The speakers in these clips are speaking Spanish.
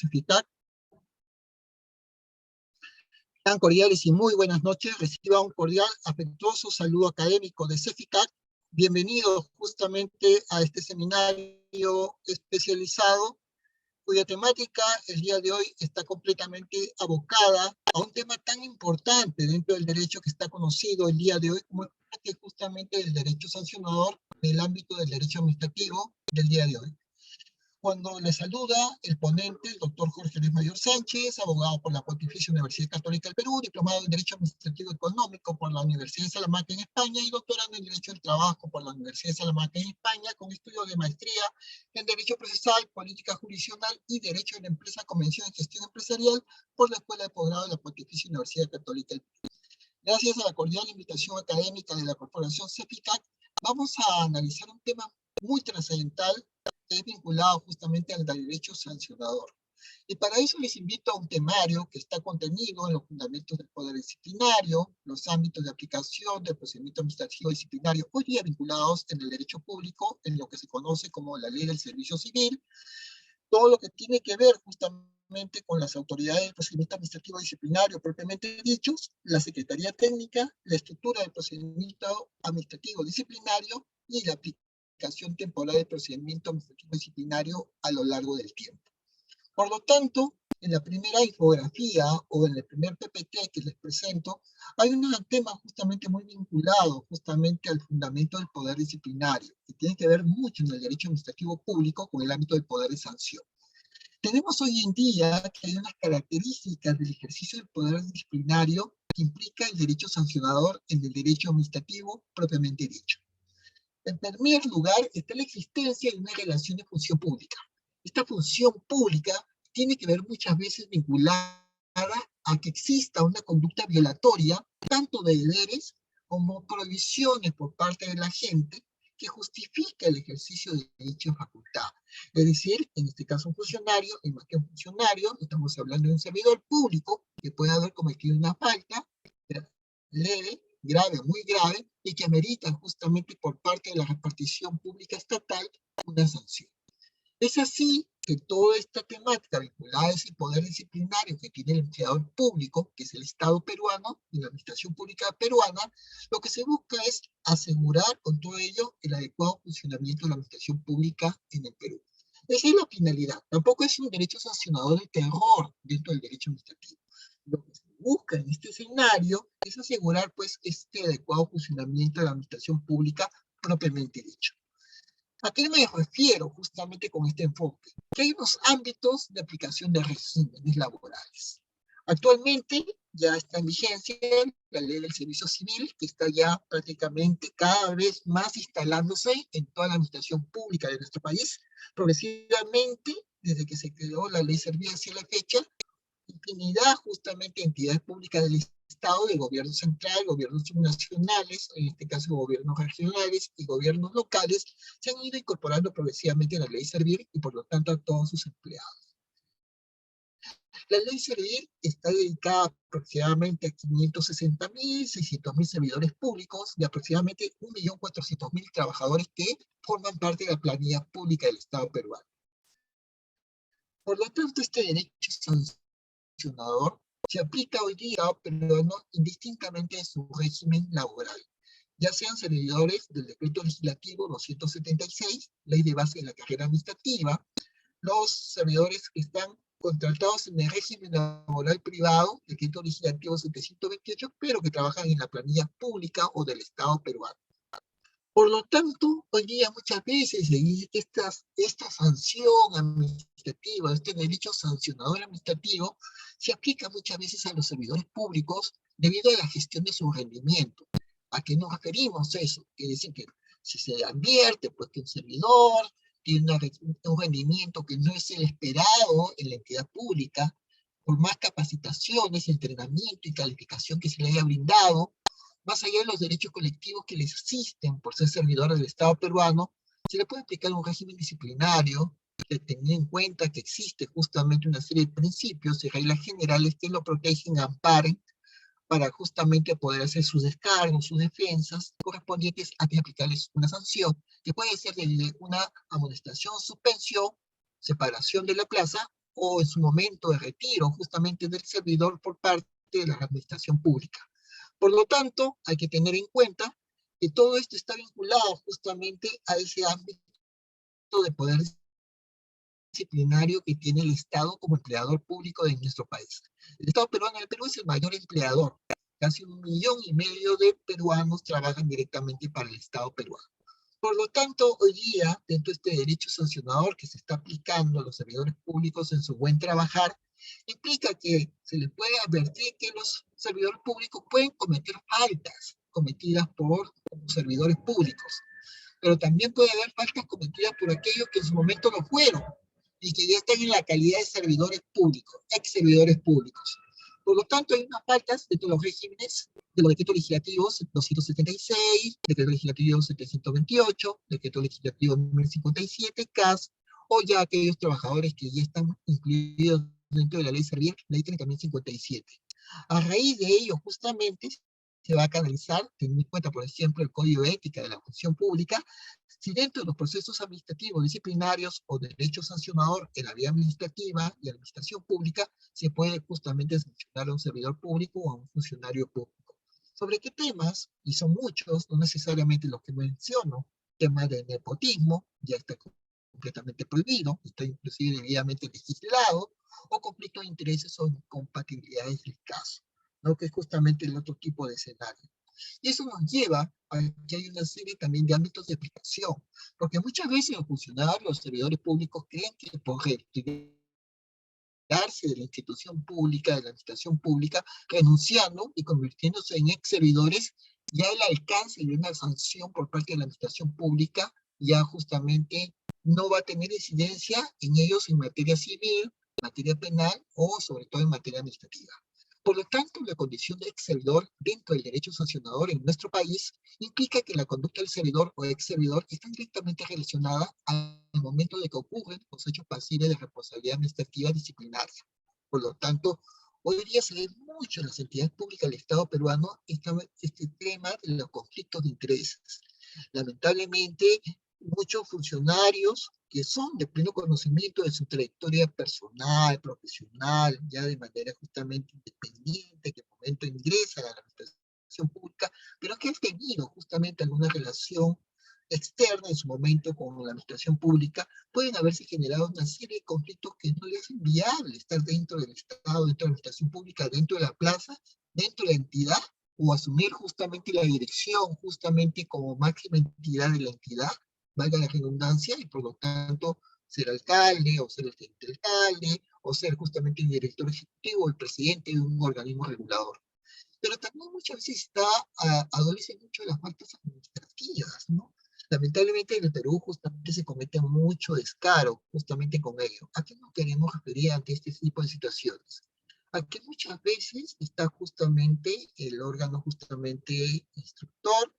CEFICAC. Tan cordiales y muy buenas noches. Reciba un cordial, afectuoso saludo académico de CEFICAC. Bienvenidos justamente a este seminario especializado, cuya temática el día de hoy está completamente abocada a un tema tan importante dentro del derecho que está conocido el día de hoy como es justamente el derecho sancionador en el ámbito del derecho administrativo del día de hoy. Cuando le saluda el ponente, el doctor Jorge Luis Mayor Sánchez, abogado por la Pontificia Universidad Católica del Perú, diplomado en Derecho Administrativo Económico por la Universidad de Salamanca en España y doctorando en Derecho del Trabajo por la Universidad de Salamanca en España, con estudios de maestría en Derecho Procesal, Política Jurisdiccional y Derecho de la Empresa, Convención y Gestión Empresarial por la Escuela de Posgrado de la Pontificia Universidad Católica del Perú. Gracias a la cordial invitación académica de la Corporación CEFICAC, vamos a analizar un tema muy trascendental que es vinculado justamente al derecho sancionador. Y para eso les invito a un temario que está contenido en los fundamentos del poder disciplinario, los ámbitos de aplicación del procedimiento administrativo disciplinario, hoy día vinculados en el derecho público, en lo que se conoce como la ley del servicio civil, todo lo que tiene que ver justamente con las autoridades del procedimiento administrativo disciplinario propiamente dichos, la Secretaría Técnica, la estructura del procedimiento administrativo disciplinario y la aplicación temporal del procedimiento administrativo disciplinario a lo largo del tiempo. Por lo tanto, en la primera infografía o en el primer PPT que les presento, hay un tema justamente muy vinculado justamente al fundamento del poder disciplinario, que tiene que ver mucho en el derecho administrativo público con el ámbito del poder de sanción. Tenemos hoy en día que hay unas características del ejercicio del poder disciplinario que implica el derecho sancionador en el derecho administrativo propiamente dicho. En primer lugar, está la existencia de una relación de función pública. Esta función pública tiene que ver muchas veces vinculada a que exista una conducta violatoria, tanto de deberes como prohibiciones por parte de la gente, que justifica el ejercicio de dicha facultad. Es decir, en este caso un funcionario, y más que un funcionario, estamos hablando de un servidor público que puede haber cometido una falta leve, grave o muy grave, y que amerita justamente por parte de la repartición pública estatal una sanción. Es así que toda esta temática vinculada a ese poder disciplinario que tiene el empleador público, que es el Estado peruano y la administración pública peruana, lo que se busca es asegurar con todo ello el adecuado funcionamiento de la administración pública en el Perú. Esa es la finalidad. Tampoco es un derecho sancionador de terror dentro del derecho administrativo. Lo que se busca en este escenario es asegurar pues este adecuado funcionamiento de la administración pública propiamente dicho. ¿A qué me refiero justamente con este enfoque? Que hay unos ámbitos de aplicación de regímenes laborales. Actualmente ya está en vigencia la ley del servicio civil, que está ya prácticamente cada vez más instalándose en toda la administración pública de nuestro país. Progresivamente, desde que se creó la ley servicio hacia la fecha, infinidad justamente de entidades públicas del Estado, de gobierno central, gobiernos subnacionales, en este caso gobiernos regionales y gobiernos locales, se han ido incorporando progresivamente a la ley Servir y por lo tanto a todos sus empleados. La ley Servir está dedicada aproximadamente a 560.000, 600.000 servidores públicos y aproximadamente 1.400.000 trabajadores que forman parte de la planilla pública del Estado peruano. Por lo tanto, este derecho sancionador se aplica hoy día, pero no indistintamente de su régimen laboral, ya sean servidores del decreto legislativo 276, ley de base de la carrera administrativa, los servidores que están contratados en el régimen laboral privado, decreto legislativo 728, pero que trabajan en la planilla pública o del Estado peruano. Por lo tanto, hoy día muchas veces se dice que esta sanción administrativa, este derecho sancionador administrativo, se aplica muchas veces a los servidores públicos debido a la gestión de su rendimiento. ¿A qué nos referimos eso? Quiere decir que si se advierte pues, que un servidor tiene un rendimiento que no es el esperado en la entidad pública, por más capacitaciones, entrenamiento y calificación que se le haya brindado, más allá de los derechos colectivos que les asisten por ser servidores del Estado peruano, se le puede aplicar un régimen disciplinario que tenga en cuenta que existe justamente una serie de principios y reglas generales que lo protegen, amparen, para justamente poder hacer sus descargos, sus defensas correspondientes a que aplicarles una sanción, que puede ser desde una amonestación, suspensión, separación de la plaza o en su momento de retiro justamente del servidor por parte de la administración pública. Por lo tanto, hay que tener en cuenta que todo esto está vinculado justamente a ese ámbito de poder disciplinario que tiene el Estado como empleador público de nuestro país. El Estado peruano, el Perú es el mayor empleador. Casi 1,5 millones de peruanos trabajan directamente para el Estado peruano. Por lo tanto, hoy día, dentro de este derecho sancionador que se está aplicando a los servidores públicos en su buen trabajar, implica que se les puede advertir que los servidores públicos pueden cometer faltas cometidas por servidores públicos, pero también puede haber faltas cometidas por aquellos que en su momento no fueron y que ya están en la calidad de servidores públicos, ex servidores públicos. Por lo tanto, hay unas faltas dentro de los regímenes de los decretos legislativos 276, decreto legislativo 728, decreto legislativo 1057, CAS, o ya aquellos trabajadores que ya están incluidos dentro de la ley Servier, ley 30.057. A raíz de ello, justamente, se va a canalizar, teniendo en cuenta, por ejemplo, el Código de Ética de la Función Pública, si dentro de los procesos administrativos, disciplinarios o de derecho sancionador en la vía administrativa y administración pública, se puede justamente sancionar a un servidor público o a un funcionario público. ¿Sobre qué temas? Y son muchos, no necesariamente los que menciono. Tema de nepotismo, ya está completamente prohibido, está inclusive debidamente legislado, o conflicto de intereses o incompatibilidades del caso, ¿no? Que es justamente el otro tipo de escenario. Y eso nos lleva a que hay una serie también de ámbitos de aplicación, porque muchas veces los funcionarios, los servidores públicos creen que por retirarse de la institución pública, de la administración pública, renunciando y convirtiéndose en ex servidores, ya el alcance de una sanción por parte de la administración pública ya justamente no va a tener incidencia en ellos en materia civil, en materia penal o sobre todo en materia administrativa. Por lo tanto, la condición de ex servidor dentro del derecho sancionador en nuestro país implica que la conducta del servidor o ex servidor está directamente relacionada al momento de que ocurren los hechos pasivos de responsabilidad administrativa disciplinaria. Por lo tanto, hoy día se ve mucho en las entidades públicas del Estado peruano este tema de los conflictos de intereses. Lamentablemente, muchos funcionarios que son de pleno conocimiento de su trayectoria personal, profesional, ya de manera justamente independiente, que en el momento ingresan a la administración pública, pero que han tenido justamente alguna relación externa en su momento con la administración pública, pueden haberse generado una serie de conflictos que no les hacen viable estar dentro del Estado, dentro de la administración pública, dentro de la plaza, dentro de la entidad, o asumir justamente la dirección, justamente como máxima entidad de la entidad, valga la redundancia, y por lo tanto ser alcalde, o ser el gerente alcalde, o ser justamente el director ejecutivo, el presidente de un organismo regulador. Pero también muchas veces adolece mucho de las faltas administrativas, ¿no? Lamentablemente en el Perú justamente se comete mucho descaro justamente con ello. ¿A qué nos queremos referir ante este tipo de situaciones? A que muchas veces está justamente el órgano justamente instructor,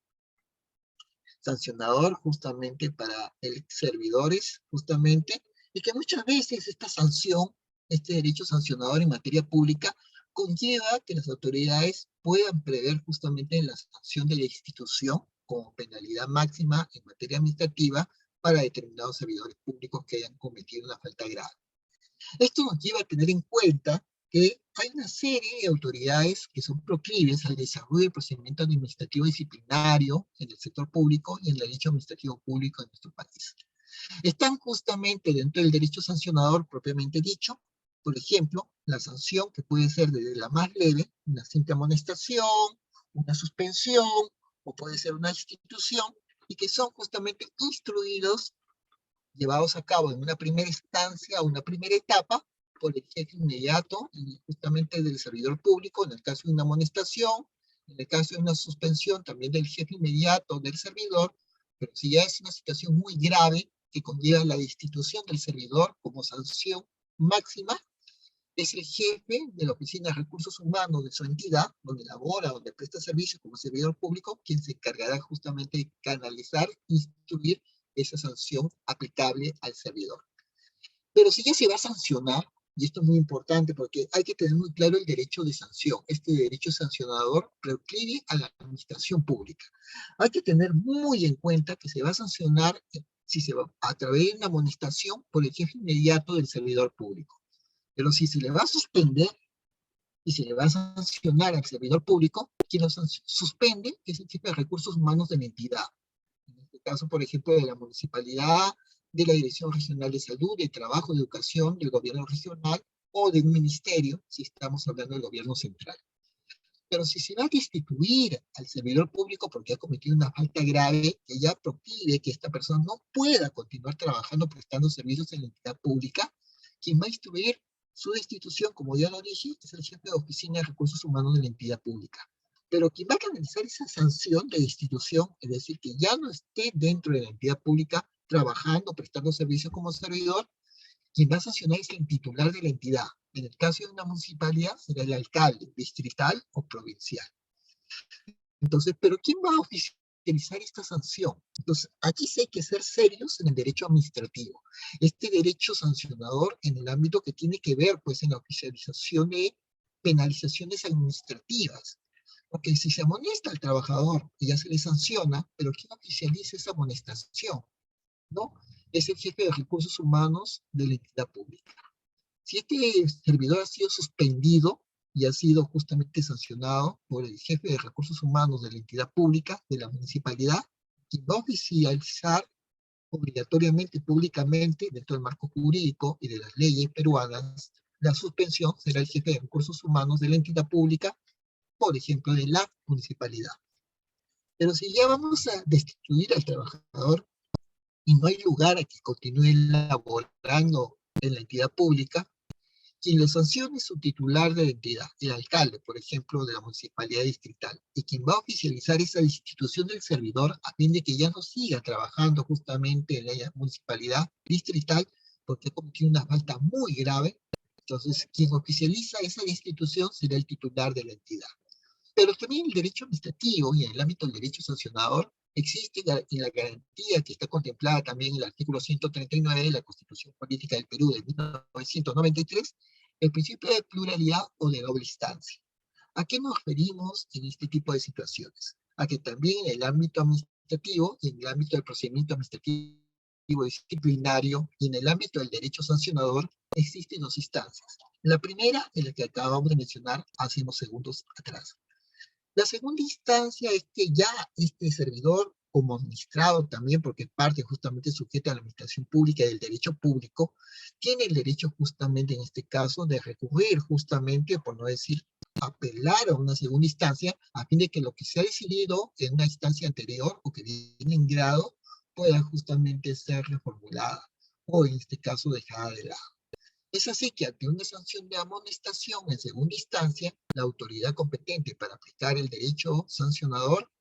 sancionador justamente para servidores justamente, y que muchas veces esta sanción, este derecho sancionador en materia pública, conlleva que las autoridades puedan prever justamente la sanción de la institución como penalidad máxima en materia administrativa para determinados servidores públicos que hayan cometido una falta grave. Esto nos lleva a tener en cuenta que hay una serie de autoridades que son proclives al desarrollo del procedimiento administrativo disciplinario en el sector público y en el derecho administrativo público en nuestro país. Están justamente dentro del derecho sancionador propiamente dicho, por ejemplo, la sanción que puede ser desde la más leve, una simple amonestación, una suspensión, o puede ser una institución, y que son justamente instruidos, llevados a cabo en una primera instancia, una primera etapa, por el jefe inmediato y justamente del servidor público, en el caso de una amonestación, en el caso de una suspensión también del jefe inmediato del servidor, pero si ya es una situación muy grave que conlleva la destitución del servidor como sanción máxima, es el jefe de la Oficina de Recursos Humanos de su entidad, donde labora, donde presta servicios como servidor público, quien se encargará justamente de canalizar, instruir esa sanción aplicable al servidor. Pero si ya se va a sancionar, y esto es muy importante porque hay que tener muy claro el derecho de sanción, este derecho sancionador proclive a la administración pública. Hay que tener muy en cuenta que se va a sancionar si se va a través de una amonestación por el jefe inmediato del servidor público. Pero si se le va a suspender y se le va a sancionar al servidor público, quien lo suspende es el jefe de recursos humanos de la entidad. En este caso, por ejemplo, de la municipalidad, de la Dirección Regional de Salud, de Trabajo, de Educación, del gobierno regional o de un ministerio, si estamos hablando del gobierno central. Pero si se va a destituir al servidor público porque ha cometido una falta grave que ya prohíbe que esta persona no pueda continuar trabajando prestando servicios en la entidad pública, quien va a instruir su destitución, como ya lo dije, es el jefe de oficina de recursos humanos de la entidad pública. Pero quien va a canalizar esa sanción de destitución, es decir, que ya no esté dentro de la entidad pública trabajando, prestando servicios como servidor, quien va a sancionar es el titular de la entidad. En el caso de una municipalidad será el alcalde, distrital o provincial. Entonces, ¿pero quién va a oficializar esta sanción? Entonces, aquí sí hay que ser serios en el derecho administrativo. Este derecho sancionador en el ámbito que tiene que ver, pues, en la oficialización de penalizaciones administrativas. Porque si se amonesta al trabajador y ya se le sanciona, pero ¿quién oficializa esa amonestación? ¿No? Es el jefe de recursos humanos de la entidad pública. Si este servidor ha sido suspendido y ha sido justamente sancionado por el jefe de recursos humanos de la entidad pública, de la municipalidad, quien va a oficializar obligatoriamente y públicamente, dentro del marco jurídico y de las leyes peruanas, la suspensión será el jefe de recursos humanos de la entidad pública, por ejemplo, de la municipalidad. Pero si ya vamos a destituir al trabajador y no hay lugar a que continúe laborando en la entidad pública, quien lo sancione es su titular de la entidad, el alcalde, por ejemplo, de la municipalidad distrital, y quien va a oficializar esa destitución del servidor a fin de que ya no siga trabajando justamente en la municipalidad distrital porque ha cometido una falta muy grave. Entonces, quien oficializa esa destitución será el titular de la entidad. Pero también el derecho administrativo y en el ámbito del derecho sancionador existe en la garantía que está contemplada también en el artículo 139 de la Constitución Política del Perú de 1993, el principio de pluralidad o de doble instancia. ¿A qué nos referimos en este tipo de situaciones? A que también en el ámbito administrativo y en el ámbito del procedimiento administrativo disciplinario y en el ámbito del derecho sancionador existen dos instancias. La primera es la que acabamos de mencionar hace unos segundos atrás. La segunda instancia es que ya este servidor, como administrado también, porque es parte justamente sujeta a la administración pública y del derecho público, tiene el derecho justamente en este caso de recurrir justamente, por no decir apelar a una segunda instancia, a fin de que lo que se ha decidido en una instancia anterior o que viene en grado pueda justamente ser reformulada o en este caso dejada de lado. Es así que ante una sanción de amonestación en segunda instancia, la autoridad competente para aplicar el derecho sancionador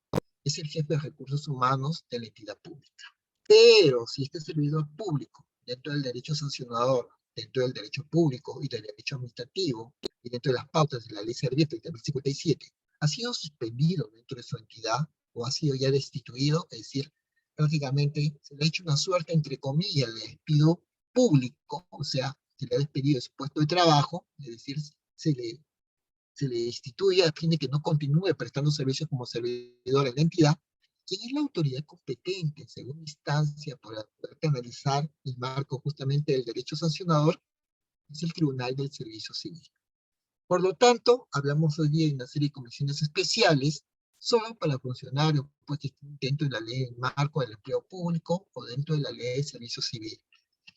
es el jefe de recursos humanos de la entidad pública. Pero si este servidor público, dentro del derecho sancionador, dentro del derecho público y del derecho administrativo, y dentro de las pautas de la ley serviente del 57, ha sido suspendido dentro de su entidad o ha sido ya destituido, es decir, prácticamente se le ha hecho una suerte, entre comillas, de despido público, o sea, se le ha despedido de su puesto de trabajo, es decir, se le destituye a fin de que no continúe prestando servicios como servidor en la entidad. ¿Quién es la autoridad competente, según instancia, para poder canalizar el marco justamente del derecho sancionador? Es el Tribunal del Servicio Civil. Por lo tanto, hablamos hoy día de una serie de comisiones especiales solo para funcionarios pues, que estén dentro de la ley del marco del empleo público o dentro de la ley de servicio civil.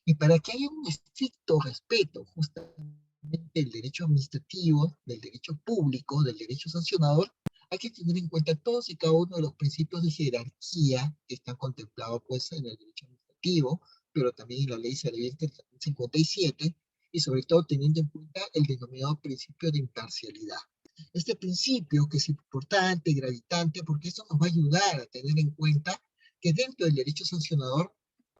Y para que haya un estricto respeto justamente del derecho administrativo, del derecho público, del derecho sancionador, hay que tener en cuenta todos y cada uno de los principios de jerarquía que están contemplados pues, en el derecho administrativo, pero también en la ley saliente del 57, y sobre todo teniendo en cuenta el denominado principio de imparcialidad. Este principio que es importante, gravitante, porque eso nos va a ayudar a tener en cuenta que dentro del derecho sancionador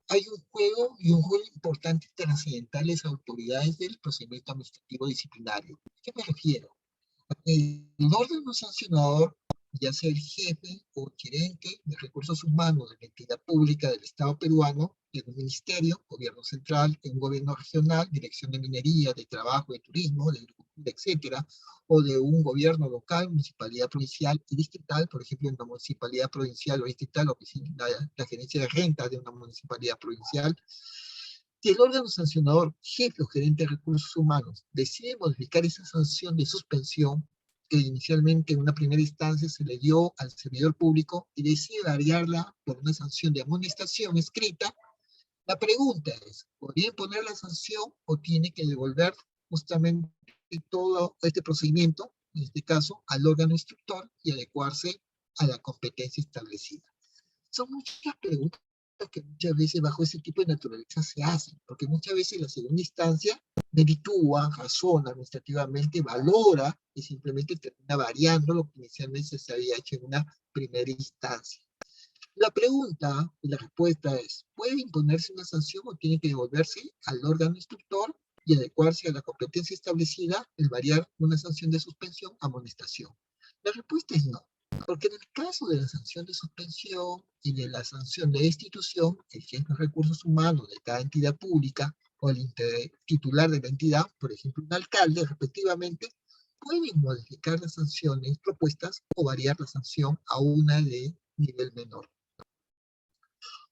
hay un juego y un rol importante trascendental de las autoridades del procedimiento administrativo disciplinario. ¿A qué me refiero? El órgano sancionador, ya sea el jefe o gerente de recursos humanos de la entidad pública del Estado peruano, en un ministerio, gobierno central, en un gobierno regional, dirección de minería, de trabajo, de turismo, de agricultura, etcétera, o de un gobierno local, municipalidad provincial y distrital, por ejemplo, en una municipalidad provincial o distrital, o la gerencia de renta de una municipalidad provincial, Si el órgano sancionador, jefe o gerente de recursos humanos, decide modificar esa sanción de suspensión que inicialmente en una primera instancia se le dio al servidor público y decide variarla por una sanción de amonestación escrita, la pregunta es, ¿podría imponer la sanción o tiene que devolver justamente todo este procedimiento, en este caso, al órgano instructor y adecuarse a la competencia establecida? Son muchas preguntas que muchas veces bajo ese tipo de naturaleza se hacen, porque muchas veces la segunda instancia meritúa, razona administrativamente, valora y simplemente termina variando lo que inicialmente se había hecho en una primera instancia. La pregunta y la respuesta es, ¿puede imponerse una sanción o tiene que devolverse al órgano instructor y adecuarse a la competencia establecida el variar una sanción de suspensión a amonestación? La respuesta es no, porque en el caso de la sanción de suspensión y de la sanción de destitución, el jefe de recursos humanos de cada entidad pública o el titular de la entidad, por ejemplo un alcalde respectivamente, pueden modificar las sanciones propuestas o variar la sanción a una de nivel menor.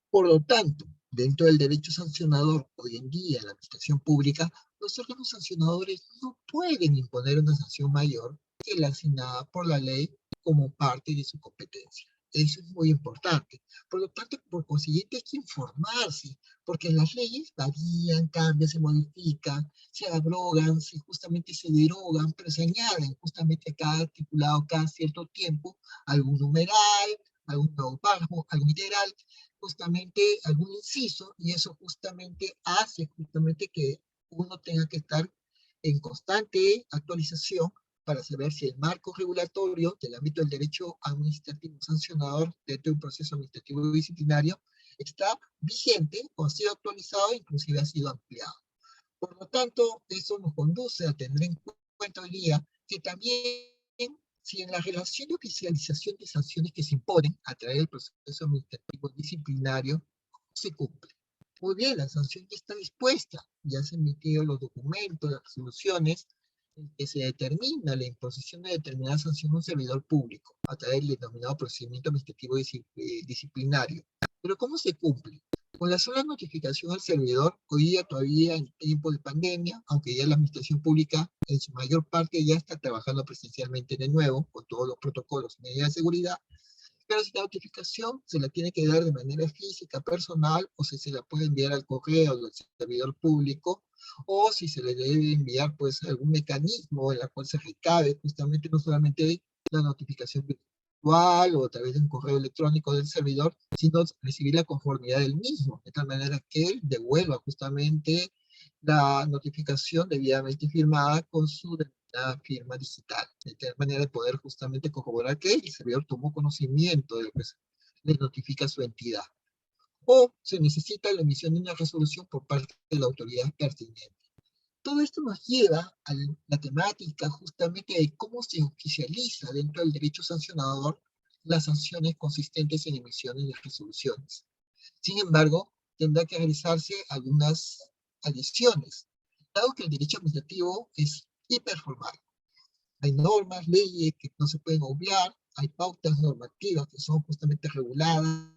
Por lo tanto, dentro del derecho sancionador, hoy en día en la administración pública, los órganos sancionadores no pueden imponer una sanción mayor que la asignada por la ley como parte de su competencia. Eso es muy importante. Por lo tanto, por consiguiente, hay que informarse, porque las leyes varían, cambian, se modifican, se abrogan, justamente se derogan, pero se añaden justamente a cada articulado, cada cierto tiempo, algún numeral, algún nuevo párrafo, algún literal, justamente algún inciso, y eso justamente hace justamente que uno tenga que estar en constante actualización para saber si el marco regulatorio del ámbito del derecho administrativo sancionador dentro de un proceso administrativo disciplinario está vigente o ha sido actualizado e inclusive ha sido ampliado. Por lo tanto, eso nos conduce a tener en cuenta hoy día que también si en la relación de oficialización de sanciones que se imponen a través del proceso administrativo disciplinario se cumple. Muy bien, la sanción ya está dispuesta, ya se han emitido los documentos, las resoluciones, en que se determina la imposición de determinada sanción a un servidor público a través del denominado procedimiento administrativo disciplinario. Pero ¿cómo se cumple? Con la sola notificación al servidor, hoy día todavía en tiempo de pandemia, aunque ya la administración pública en su mayor parte ya está trabajando presencialmente de nuevo, con todos los protocolos y medidas de seguridad, pero si la notificación se la tiene que dar de manera física, personal, o si se la puede enviar al correo del servidor público, o si se le debe enviar pues algún mecanismo en la cual se recabe justamente no solamente la notificación virtual o a través de un correo electrónico del servidor, sino recibir la conformidad del mismo, de tal manera que él devuelva justamente la notificación debidamente firmada con su firma digital, de tal manera de poder justamente corroborar que el servidor tomó conocimiento de lo que le notifica a su entidad. O se necesita la emisión de una resolución por parte de la autoridad pertinente. Todo esto nos lleva a la temática justamente de cómo se oficializa dentro del derecho sancionador las sanciones consistentes en emisiones de resoluciones. Sin embargo, tendrá que realizarse algunas adiciones, dado que el derecho administrativo es hiperformal. Hay normas, leyes que no se pueden obviar, hay pautas normativas que son justamente reguladas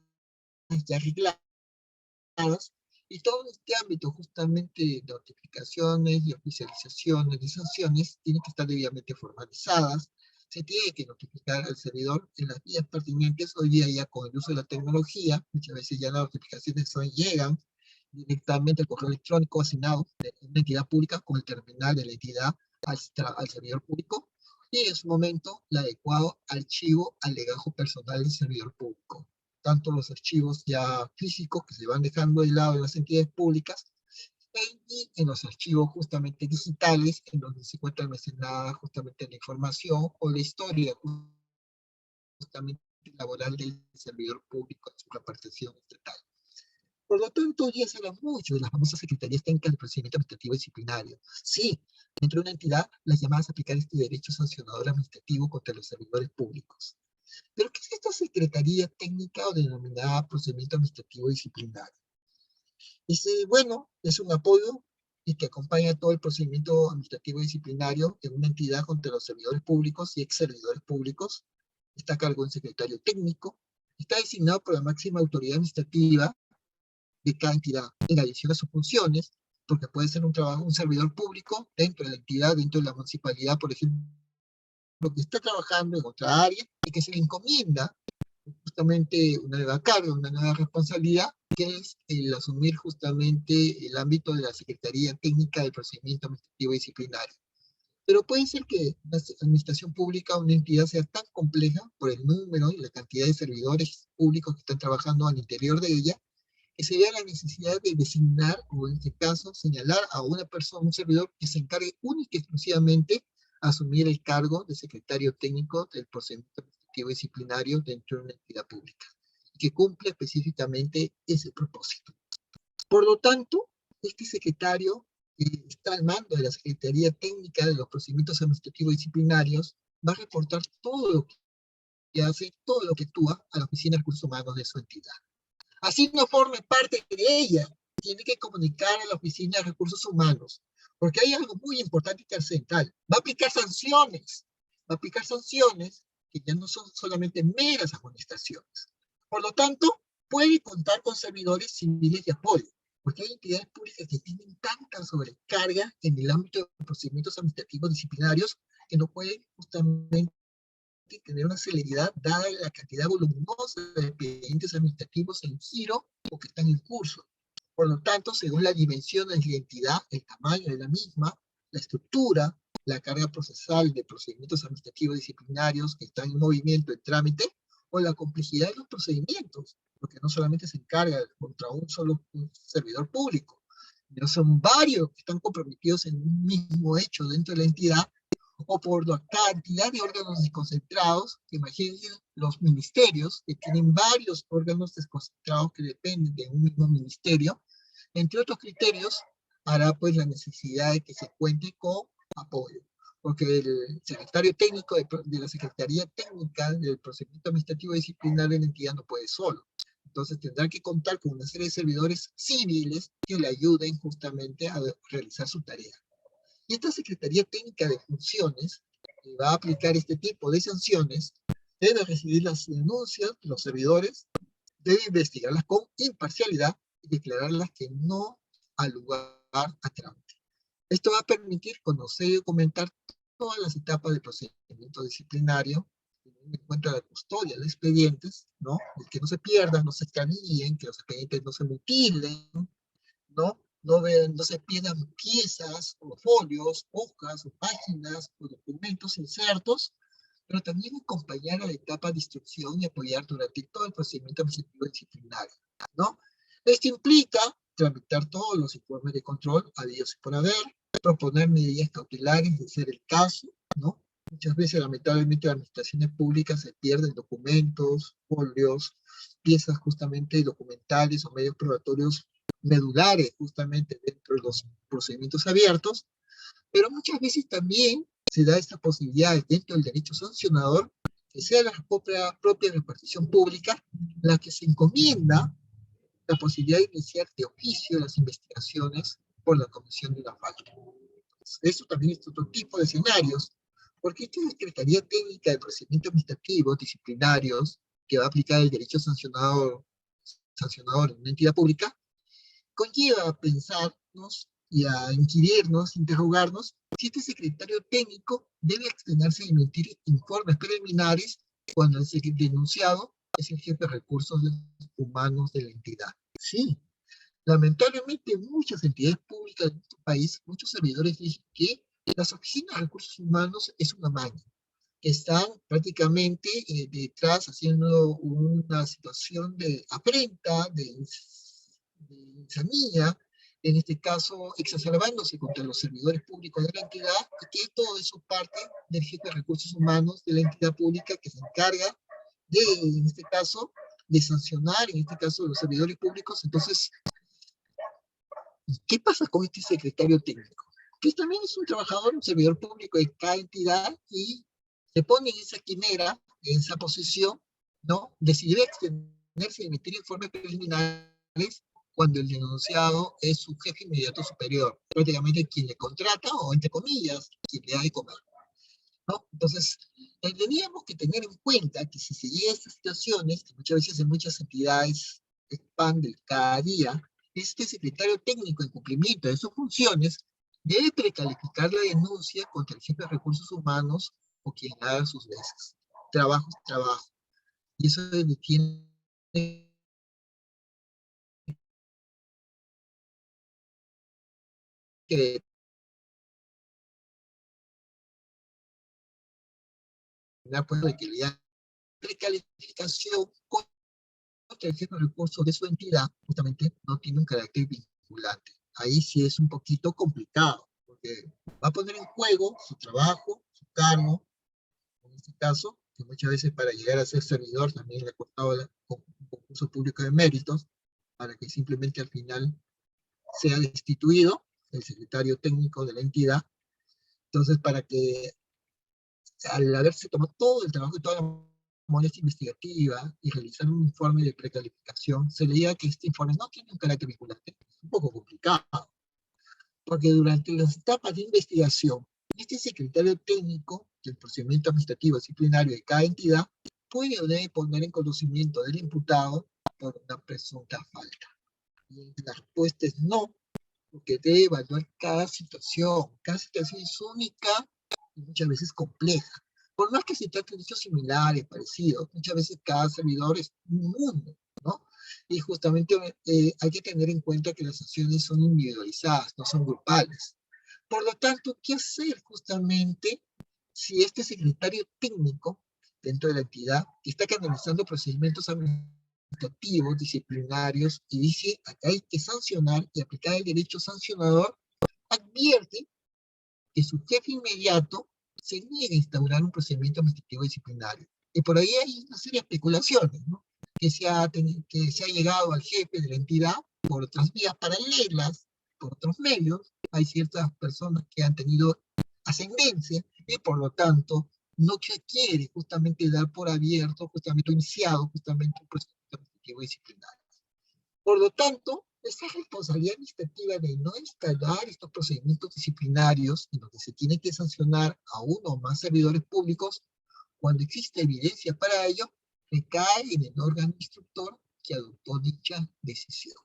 y arregladas, y todo este ámbito justamente de notificaciones y oficializaciones de sanciones tienen que estar debidamente formalizadas, se tiene que notificar al servidor en las vías pertinentes. Hoy día ya con el uso de la tecnología, muchas veces ya las notificaciones llegan directamente al correo electrónico asignado de una entidad pública con el terminal de la entidad al servidor público, y en su momento el adecuado archivo al legajo personal del servidor público. Tanto los archivos ya físicos que se van dejando de lado en las entidades públicas, y en los archivos justamente digitales, en donde se encuentra almacenada justamente la información o la historia justamente laboral del servidor público en su repartición estatal. Por lo tanto, hoy día se habla mucho de las famosas secretarías técnicas de procedimiento administrativo disciplinario. Sí, dentro de una entidad, las llamadas a aplicar este derecho sancionador administrativo contra los servidores públicos. ¿Pero qué es esta secretaría técnica o denominada procedimiento administrativo disciplinario? Bueno, es un apoyo y que acompaña todo el procedimiento administrativo disciplinario de una entidad contra los servidores públicos y ex servidores públicos. Está a cargo de un secretario técnico. Está designado por la máxima autoridad administrativa de cada entidad, en adición a sus funciones, porque puede ser un servidor público dentro de la entidad, dentro de la municipalidad, por ejemplo, que está trabajando en otra área y que se le encomienda justamente una nueva carga, una nueva responsabilidad, que es el asumir justamente el ámbito de la Secretaría Técnica del Procedimiento Administrativo Disciplinario. Pero puede ser que la administración pública, una entidad, sea tan compleja por el número y la cantidad de servidores públicos que están trabajando al interior de ella, que se vea la necesidad de designar, o en este caso, señalar a una persona, un servidor, que se encargue única y exclusivamente a asumir el cargo de secretario técnico del procedimiento administrativo disciplinario dentro de una entidad pública, y que cumple específicamente ese propósito. Por lo tanto, este secretario está al mando de la Secretaría Técnica de los Procedimientos Administrativos Disciplinarios, va a reportar todo lo que hace, todo lo que actúa a la Oficina de Recursos Humanos de su entidad. Así no forme parte de ella, tiene que comunicar a la Oficina de Recursos Humanos, porque hay algo muy importante y trascendental. Va a aplicar sanciones que ya no son solamente meras amonestaciones. Por lo tanto, puede contar con servidores civiles de apoyo, porque hay entidades públicas que tienen tanta sobrecarga en el ámbito de procedimientos administrativos disciplinarios que no pueden justamente tener una celeridad dada la cantidad voluminosa de expedientes administrativos en giro o que están en curso. Por lo tanto, según la dimensión de la entidad, el tamaño de la misma, la estructura, la carga procesal de procedimientos administrativos disciplinarios que están en movimiento, en trámite, o la complejidad de los procedimientos, porque no solamente se encarga contra un solo servidor público, sino son varios que están comprometidos en un mismo hecho dentro de la entidad, o por la cantidad de órganos desconcentrados. Imagínense los ministerios, que tienen varios órganos desconcentrados que dependen de un mismo ministerio, entre otros criterios, hará pues la necesidad de que se cuente con apoyo, porque el secretario técnico de la Secretaría Técnica del Procedimiento Administrativo Disciplinario de la entidad no puede solo. Entonces tendrá que contar con una serie de servidores civiles que le ayuden justamente a realizar su tarea. Y esta Secretaría Técnica de Funciones, que va a aplicar este tipo de sanciones, debe recibir las denuncias de los servidores, debe investigarlas con imparcialidad y declararlas que no al lugar a trámite. Esto va a permitir conocer y documentar todas las etapas del procedimiento disciplinario, teniendo en cuenta la custodia de expedientes, ¿no? Que no se pierdan, no se extravíen, que los expedientes no se mutilen, ¿no? No se pierdan piezas o folios, hojas o páginas o documentos insertos, pero también acompañar a la etapa de instrucción y apoyar durante todo el procedimiento administrativo disciplinario, ¿no? Esto implica tramitar todos los informes de control habidos y por haber, proponer medidas cautelares de ser el caso, ¿no? Muchas veces, lamentablemente, las administraciones públicas se pierden documentos, folios, piezas justamente documentales o medios probatorios medulares justamente dentro de los procedimientos abiertos, pero muchas veces también se da esta posibilidad dentro del derecho sancionador que sea la propia repartición pública la que se encomienda la posibilidad de iniciar de oficio las investigaciones por la comisión de una falta. Eso también es otro tipo de escenarios, porque esta Secretaría Técnica de Procedimientos Administrativos Disciplinarios, que va a aplicar el derecho sancionador en una entidad pública, conlleva a pensarnos y a inquirirnos, interrogarnos, si este secretario técnico debe abstenerse de emitir informes preliminares cuando el denunciado es el jefe de recursos humanos de la entidad. Sí, lamentablemente muchas entidades públicas de nuestro país, muchos servidores dicen que las oficinas de recursos humanos es una maña, que están prácticamente detrás haciendo una situación de afrenta, de insanía, en este caso exacerbándose contra los servidores públicos de la entidad, y que todo eso parte del jefe de recursos humanos de la entidad pública que se encarga de, en este caso, de sancionar, en este caso, los servidores públicos. Entonces, ¿qué pasa con este secretario técnico? Que también es un trabajador, un servidor público de cada entidad y se pone en esa quimera, en esa posición, ¿no? Decidir extenderse y emitir informes preliminares cuando el denunciado es su jefe inmediato superior, prácticamente quien le contrata o, entre comillas, quien le da de comer, ¿no? Entonces, tendríamos que tener en cuenta que si se llega a estas situaciones, que muchas veces en muchas entidades es pan del cada día, este secretario técnico en cumplimiento de sus funciones debe precalificar la denuncia contra el jefe de recursos humanos o quien haga sus veces. Trabajo es trabajo. Y eso tiene que determinar pues, de que la precalificación contra el jefe de recursos de su entidad justamente no tiene un carácter vinculante. Ahí sí es un poquito complicado, porque va a poner en juego su trabajo, su cargo, en este caso, que muchas veces para llegar a ser servidor también le ha costado un concurso público de méritos, para que simplemente al final sea destituido el secretario técnico de la entidad. Entonces, para que al haberse tomado todo el trabajo y toda la molestia investigativa y realizar un informe de precalificación, se leía que este informe no tiene un carácter vinculante. Es un poco complicado, porque durante las etapas de investigación, este secretario técnico del procedimiento administrativo disciplinario de cada entidad puede o debe poner en conocimiento del imputado por una presunta falta. Y la respuesta es no, porque debe evaluar cada situación. Cada situación es única y muchas veces compleja. Por más que se trate de hechos similares, parecidos, muchas veces cada servidor es un mundo, ¿no? Y justamente hay que tener en cuenta que las acciones son individualizadas, no son grupales. Por lo tanto, ¿qué hacer justamente si este secretario técnico dentro de la entidad está canalizando procedimientos administrativos, disciplinarios, y dice acá hay que sancionar y aplicar el derecho sancionador, advierte que su jefe inmediato se niega a instaurar un procedimiento administrativo disciplinario? Y por ahí hay una serie de especulaciones, ¿no? Que se ha llegado al jefe de la entidad por otras vías paralelas, por otros medios. Hay ciertas personas que han tenido ascendencia y por lo tanto no se quiere justamente dar por abierto, justamente iniciado, justamente un procedimiento administrativo disciplinario. Por lo tanto, esa responsabilidad administrativa de no instalar estos procedimientos disciplinarios en donde se tiene que sancionar a uno o más servidores públicos, cuando existe evidencia para ello, recae en el órgano instructor que adoptó dicha decisión.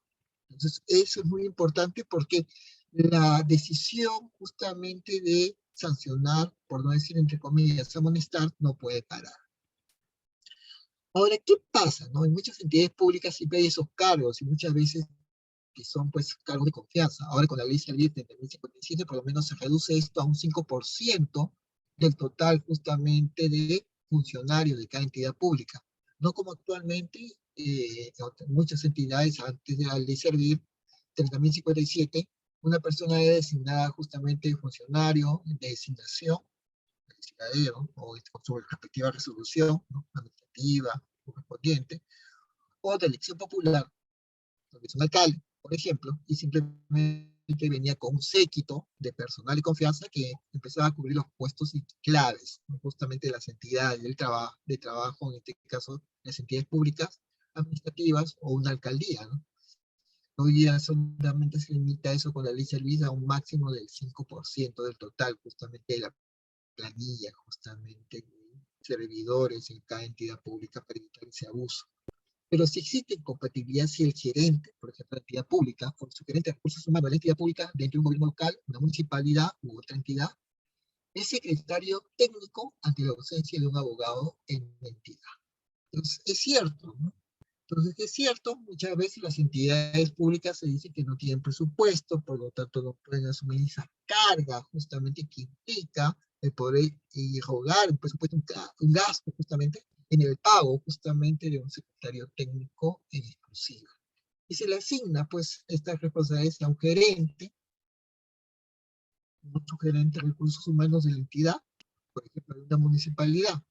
Entonces, eso es muy importante porque la decisión justamente de sancionar, por no decir entre comillas, amonestar, no puede parar. Ahora, ¿qué pasa? ¿No? En muchas entidades públicas siempre hay esos cargos y muchas veces que son pues cargos de confianza. Ahora con la ley Salir de 2057 por lo menos se reduce esto a un 5% del total justamente de funcionarios de cada entidad pública. No como actualmente muchas entidades antes de la ley Servir 30.057, una persona es designada justamente funcionario de designación, o su respectiva resolución, ¿no? Administrativa correspondiente, o de elección popular, donde es un alcalde, por ejemplo, y simplemente venía con un séquito de personal de confianza que empezaba a cubrir los puestos claves, ¿no? Justamente de las entidades de trabajo, en este caso, las entidades públicas, administrativas o una alcaldía, ¿no? Hoy día solamente se limita eso con la ley Servida a un máximo del 5% del total, justamente de la planilla, justamente de servidores en cada entidad pública para evitar ese abuso. Pero si existe incompatibilidad, si el gerente, por ejemplo, de la entidad pública, o su gerente de recursos humanos de la entidad pública, dentro de un gobierno local, una municipalidad u otra entidad, es secretario técnico ante la ausencia de un abogado en la entidad. Entonces, es cierto, ¿no? Entonces, es cierto, muchas veces las entidades públicas se dice que no tienen presupuesto, por lo tanto no pueden asumir esa carga justamente que implica el poder y rogar un presupuesto, un gasto justamente en el pago justamente de un secretario técnico en exclusiva. Y se le asigna pues estas responsabilidades a un gerente, otro gerente de recursos humanos de la entidad, por ejemplo, de una municipalidad,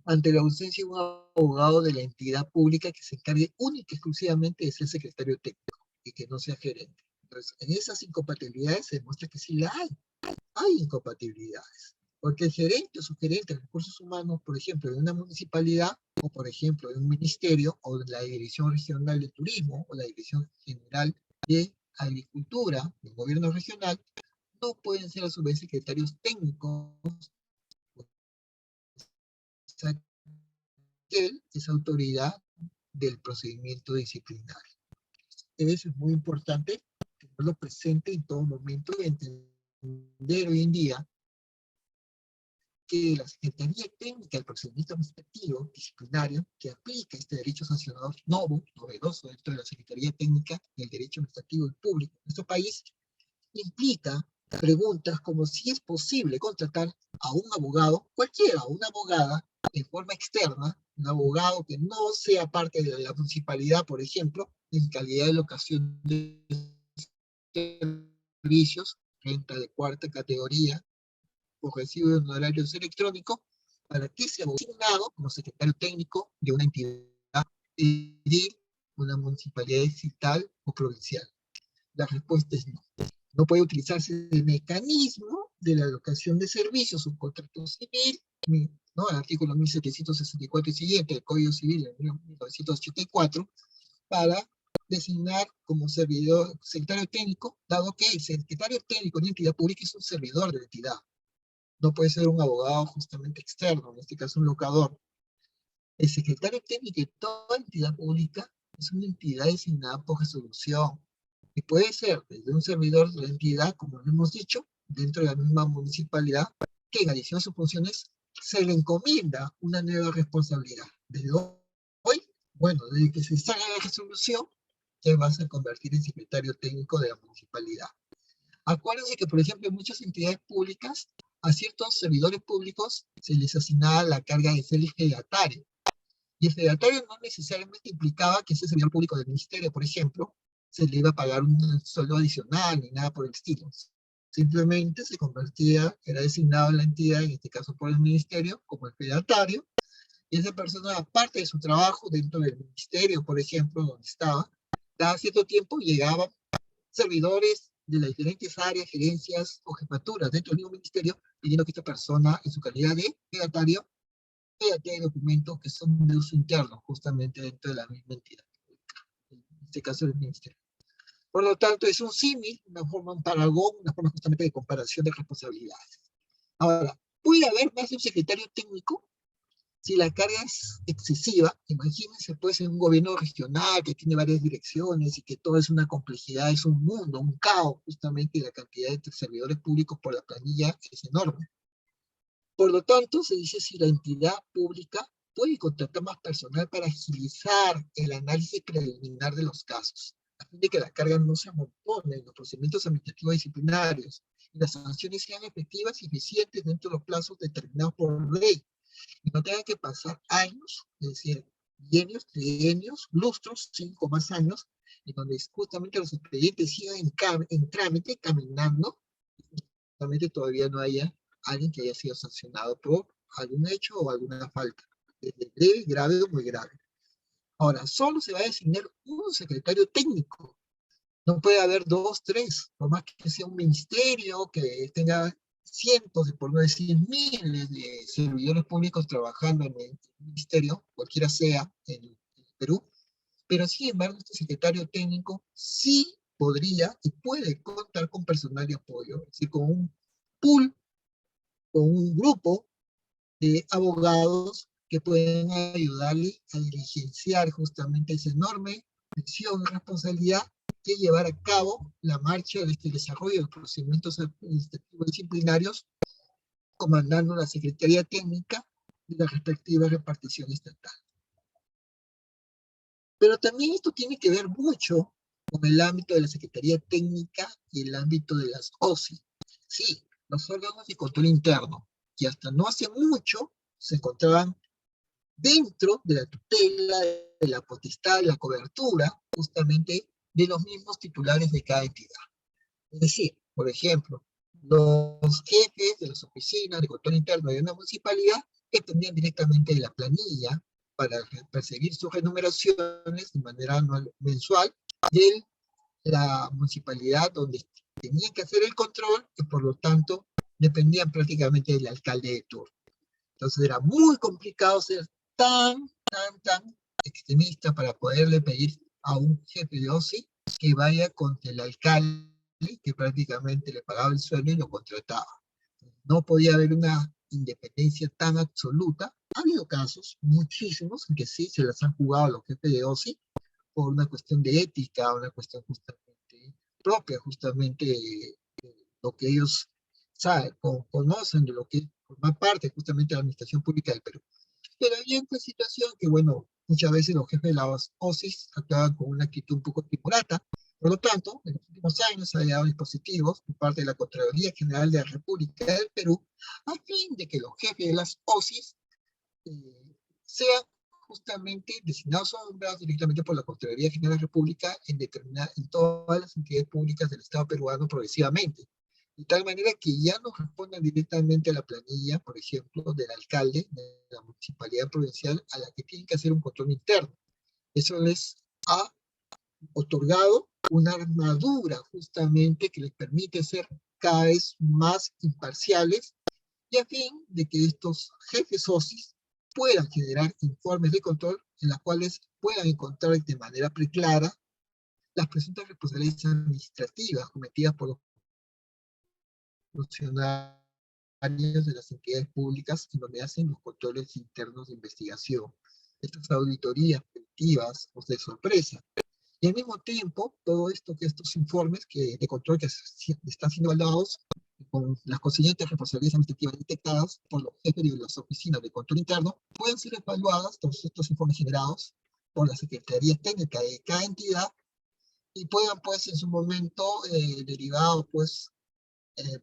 ante la ausencia de un abogado de la entidad pública que se encargue única y exclusivamente de ser secretario técnico y que no sea gerente. Entonces, en esas incompatibilidades se demuestra que sí la hay incompatibilidades. Porque el gerente o subgerente de recursos humanos, por ejemplo, de una municipalidad, o por ejemplo, de un ministerio, o de la Dirección Regional de Turismo, o la Dirección General de Agricultura, del gobierno regional, no pueden ser a su vez secretarios técnicos, él es autoridad del procedimiento disciplinario. eso es muy importante tenerlo presente en todo momento y entender hoy en día que la Secretaría Técnica del Procedimiento Administrativo Disciplinario, que aplica este derecho sancionador nuevo, novedoso dentro de la Secretaría Técnica del Derecho Administrativo y Público en nuestro país, implica preguntas como si es posible contratar a un abogado, cualquiera, una abogada, de forma externa, un abogado que no sea parte de la municipalidad, por ejemplo, en calidad de locación de servicios, renta de cuarta categoría, o recibo de honorarios electrónicos, para que sea designado como secretario técnico de una entidad civil, una municipalidad distrital o provincial. La respuesta es no. No puede utilizarse el mecanismo de la alocación de servicios, un contrato civil, ¿no? El artículo 1764 y siguiente del Código Civil de 1984, para designar como servidor, secretario técnico, dado que el secretario técnico de una entidad pública es un servidor de la entidad. No puede ser un abogado justamente externo, en este caso un locador. El secretario técnico de toda entidad pública es una entidad designada por resolución. Y puede ser desde un servidor de la entidad, como lo hemos dicho, dentro de la misma municipalidad, que en adición a sus funciones se le encomienda una nueva responsabilidad. Desde hoy, bueno, desde que se salga la resolución, se va a convertir en secretario técnico de la municipalidad. Acuérdense que, por ejemplo, en muchas entidades públicas, a ciertos servidores públicos se les asignaba la carga de ser el fedatario. Y el fedatario no necesariamente implicaba que ese servidor público del ministerio, por ejemplo, se le iba a pagar un sueldo adicional ni nada por el estilo. Simplemente se convertía, era designado en la entidad, en este caso por el ministerio, como el fedatario, y esa persona, aparte de su trabajo dentro del ministerio, por ejemplo, donde estaba, cada cierto tiempo llegaban servidores de las diferentes áreas, gerencias o jefaturas dentro del mismo ministerio, pidiendo que esta persona, en su calidad de fedatario, de documentos que son de uso interno, justamente dentro de la misma entidad, en este caso del ministerio. Por lo tanto, es un símil, una forma, un paragón, una forma justamente de comparación de responsabilidades. Ahora, ¿puede haber más de un secretario técnico? Si la carga es excesiva, imagínense pues en un gobierno regional que tiene varias direcciones y que todo es una complejidad, es un mundo, un caos, justamente, y la cantidad de servidores públicos por la planilla es enorme. Por lo tanto, se dice si la entidad pública puede contratar más personal para agilizar el análisis preliminar de los casos, a fin de que la carga no se amontone en los procedimientos administrativos disciplinarios y las sanciones sean efectivas y eficientes dentro de los plazos determinados por ley, y no tengan que pasar años, es decir, bienios, trienios, lustros, 5 más años, en donde justamente los expedientes sigan en trámite, caminando, y justamente todavía no haya alguien que haya sido sancionado por algún hecho o alguna falta, desde leve, grave o muy grave. Ahora, solo se va a designar un secretario técnico. No puede haber dos, tres, por más que sea un ministerio que tenga cientos, por no decir miles de servidores públicos trabajando en el ministerio, cualquiera sea en el Perú, pero sin embargo este secretario técnico sí podría y puede contar con personal de apoyo, es decir, con un pool, con un grupo de abogados que pueden ayudarle a diligenciar justamente esa enorme misión y responsabilidad que llevar a cabo la marcha de este desarrollo de los procedimientos administrativos disciplinarios, comandando la Secretaría Técnica y la respectiva repartición estatal. Pero también esto tiene que ver mucho con el ámbito de la Secretaría Técnica y el ámbito de las OSI. Sí, los órganos de control interno, que hasta no hace mucho se encontraban dentro de la tutela, de la potestad, de la cobertura, justamente de los mismos titulares de cada entidad. Es decir, por ejemplo, los jefes de las oficinas de control interno de una municipalidad dependían directamente de la planilla para perseguir sus remuneraciones de manera anual, mensual de la municipalidad donde tenían que hacer el control y por lo tanto dependían prácticamente del alcalde de turno. Entonces era muy complicado ser tan extremista para poderle pedir a un jefe de OSI que vaya contra el alcalde que prácticamente le pagaba el sueldo y lo contrataba. No podía haber una independencia tan absoluta. Ha habido casos, muchísimos, en que sí se las han jugado los jefes de OSI, por una cuestión de ética, una cuestión justamente propia, justamente lo que ellos saben, conocen de lo que forma parte justamente de la administración pública del Perú. Pero hay otra situación que, bueno, muchas veces los jefes de las OSIs actúan con una actitud un poco timorata. Por lo tanto, en los últimos años se han dado dispositivos por parte de la Contraloría General de la República del Perú a fin de que los jefes de las OSIs sean justamente designados o nombrados directamente por la Contraloría General de la República en todas las entidades públicas del Estado peruano progresivamente. De tal manera que ya no respondan directamente a la planilla, por ejemplo, del alcalde de la municipalidad provincial a la que tienen que hacer un control interno. Eso les ha otorgado una armadura justamente que les permite ser cada vez más imparciales y a fin de que estos jefes OSIs puedan generar informes de control en los cuales puedan encontrar de manera preclara las presuntas responsabilidades administrativas cometidas por los funcionarios de las entidades públicas en donde hacen los controles internos de investigación, estas auditorías preventivas o de sorpresa. Y al mismo tiempo, todo esto que estos informes de control que están siendo evaluados con las consiguientes responsabilidades administrativas detectadas por los jefes de las oficinas de control interno, pueden ser evaluadas, todos estos informes generados por la Secretaría Técnica de cada entidad, y puedan, pues, en su momento, derivado, pues,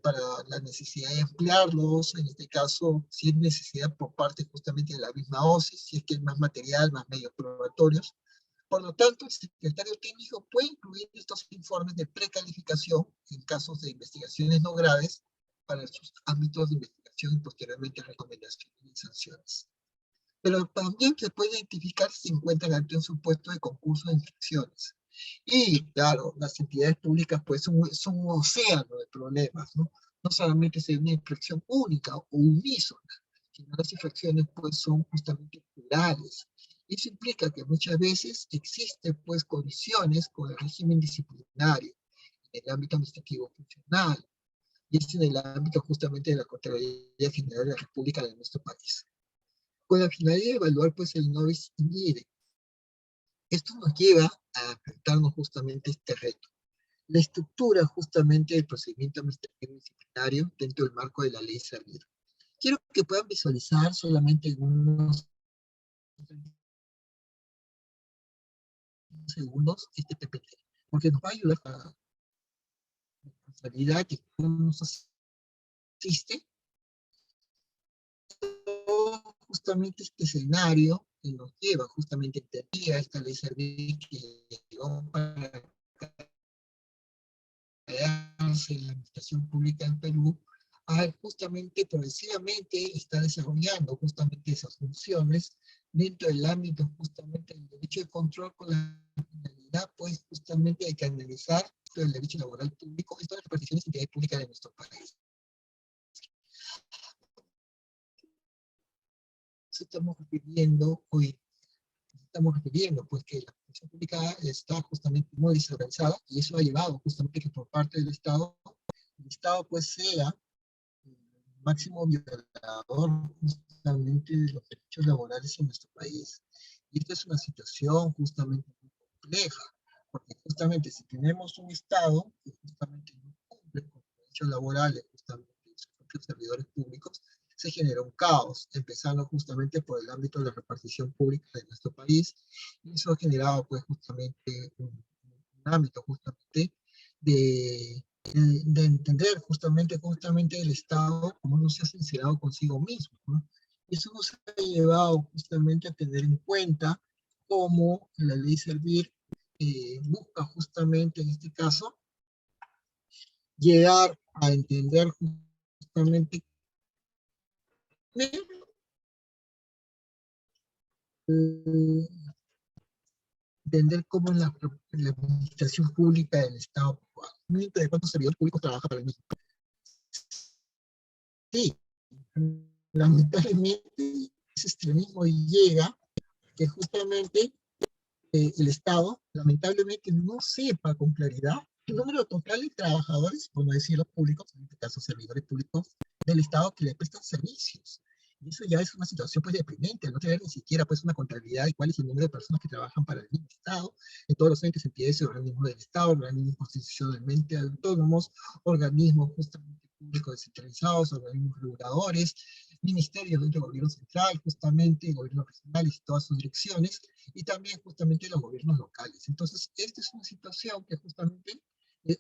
para la necesidad de ampliarlos, en este caso, si es necesidad por parte justamente de la misma OSIS, si es que hay más material, más medios probatorios. Por lo tanto, el secretario técnico puede incluir estos informes de precalificación en casos de investigaciones no graves para sus ámbitos de investigación y posteriormente recomendaciones y sanciones. Pero también se puede identificar si se encuentran ante un supuesto de concurso de infracciones. Y claro, las entidades públicas pues son un océano de problemas, ¿no? No solamente es una infracción única o unísona, sino las infracciones pues son justamente plurales. Y eso implica que muchas veces existen pues colisiones con el régimen disciplinario en el ámbito administrativo funcional, y es en el ámbito justamente de la Contraloría General de la República de nuestro país, con la finalidad de evaluar pues el novis in idem. Esto nos lleva a enfrentarnos justamente a este reto. La estructura justamente del procedimiento administrativo disciplinario dentro del marco de la ley Servir. Quiero que puedan visualizar solamente en unos segundos este PPT, porque nos va a ayudar a la responsabilidad que nos asiste justamente este escenario que nos lleva justamente a esta ley Servir que llegó para crearse en la administración pública en Perú, justamente progresivamente está desarrollando justamente esas funciones dentro del ámbito justamente del derecho de control con la finalidad pues justamente de canalizar el derecho laboral público en todas las reparticiones de entidades públicas de nuestro país. Estamos refiriendo hoy, pues que la función pública está justamente muy desorganizada y eso ha llevado justamente que por parte del Estado, el Estado pues sea máximo violador justamente de los derechos laborales en nuestro país. Y esta es una situación justamente muy compleja, porque justamente si tenemos un Estado que justamente no cumple con los derechos laborales justamente de sus propios servidores públicos, se genera un caos, empezando justamente por el ámbito de la repartición pública de nuestro país, y eso ha generado pues justamente un ámbito justamente de entender justamente el Estado como no se ha sincerado consigo mismo, ¿no? Eso nos ha llevado justamente a tener en cuenta cómo la ley Servir busca justamente en este caso llegar a entender justamente entender cómo la administración pública del Estado, de cuántos servidores públicos trabajan para el mismo. Sí, lamentablemente ese extremismo llega que justamente el Estado lamentablemente no sepa con claridad el número total de trabajadores, por no decirlo públicos, en este caso servidores públicos del Estado que le prestan servicios. Y eso ya es una situación pues deprimente, no tener ni siquiera pues una contabilidad de cuál es el número de personas que trabajan para el mismo Estado, en todos los entes, entidades y organismos del Estado, organismos constitucionalmente autónomos, organismos justamente públicos descentralizados, organismos reguladores, ministerios dentro del gobierno central, justamente, gobierno regional y todas sus direcciones, y también justamente los gobiernos locales. Entonces, esta es una situación que justamente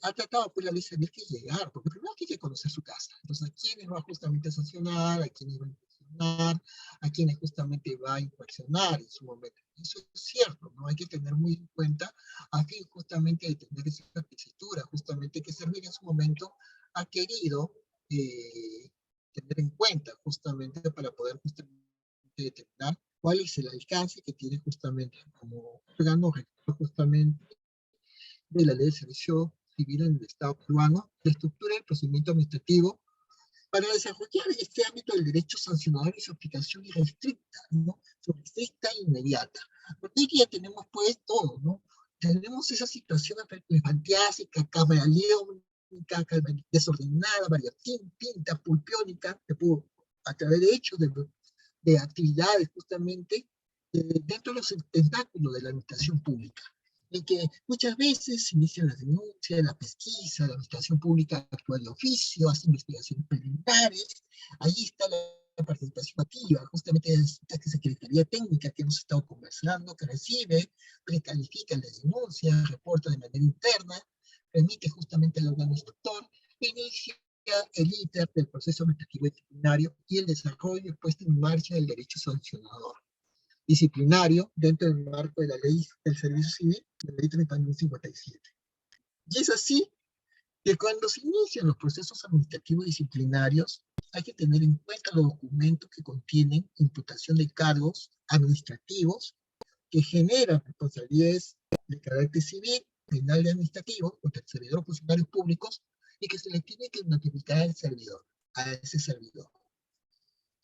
ha tratado pues la ley de que llegar, porque primero tiene que conocer su casa. Entonces, ¿a quiénes va justamente a sancionar? ¿A quiénes va a inspeccionar? ¿A quiénes justamente va a inspeccionar en su momento? Eso es cierto, ¿no? Hay que tener muy en cuenta a fin justamente de tener esa tesitura, justamente que Servir en su momento ha querido tener en cuenta justamente para poder justamente determinar cuál es el alcance que tiene justamente como órgano rector justamente de la Ley de Servicio Civil en el Estado peruano, la estructura del procedimiento administrativo para desarrollar este ámbito del derecho sancionador y su aplicación irrestricta, ¿no? Su restricta e inmediata. Porque hoy día tenemos pues todo, ¿no? Tenemos esa situación elefantiásica, camaleónica, desordenada, variopinta, pulpiónica, a través de hechos, de actividades justamente dentro de los tentáculos de la administración pública, en que muchas veces se inician las denuncias, la pesquisa, la administración pública actúa de oficio, hace investigaciones preliminares, ahí está la participación activa, justamente esta Secretaría Técnica que hemos estado conversando, que recibe, precalifica las denuncias, reporta de manera interna, remite justamente al órgano instructor, inicia el íter del proceso administrativo disciplinario y el desarrollo y puesta en marcha del derecho sancionador disciplinario dentro del marco de la ley del servicio civil, la ley 3157. Y es así que cuando se inician los procesos administrativos disciplinarios, hay que tener en cuenta los documentos que contienen imputación de cargos administrativos que generan responsabilidades de carácter civil, penal y administrativo contra el servidor o funcionarios públicos y que se le tiene que notificar al servidor, a ese servidor.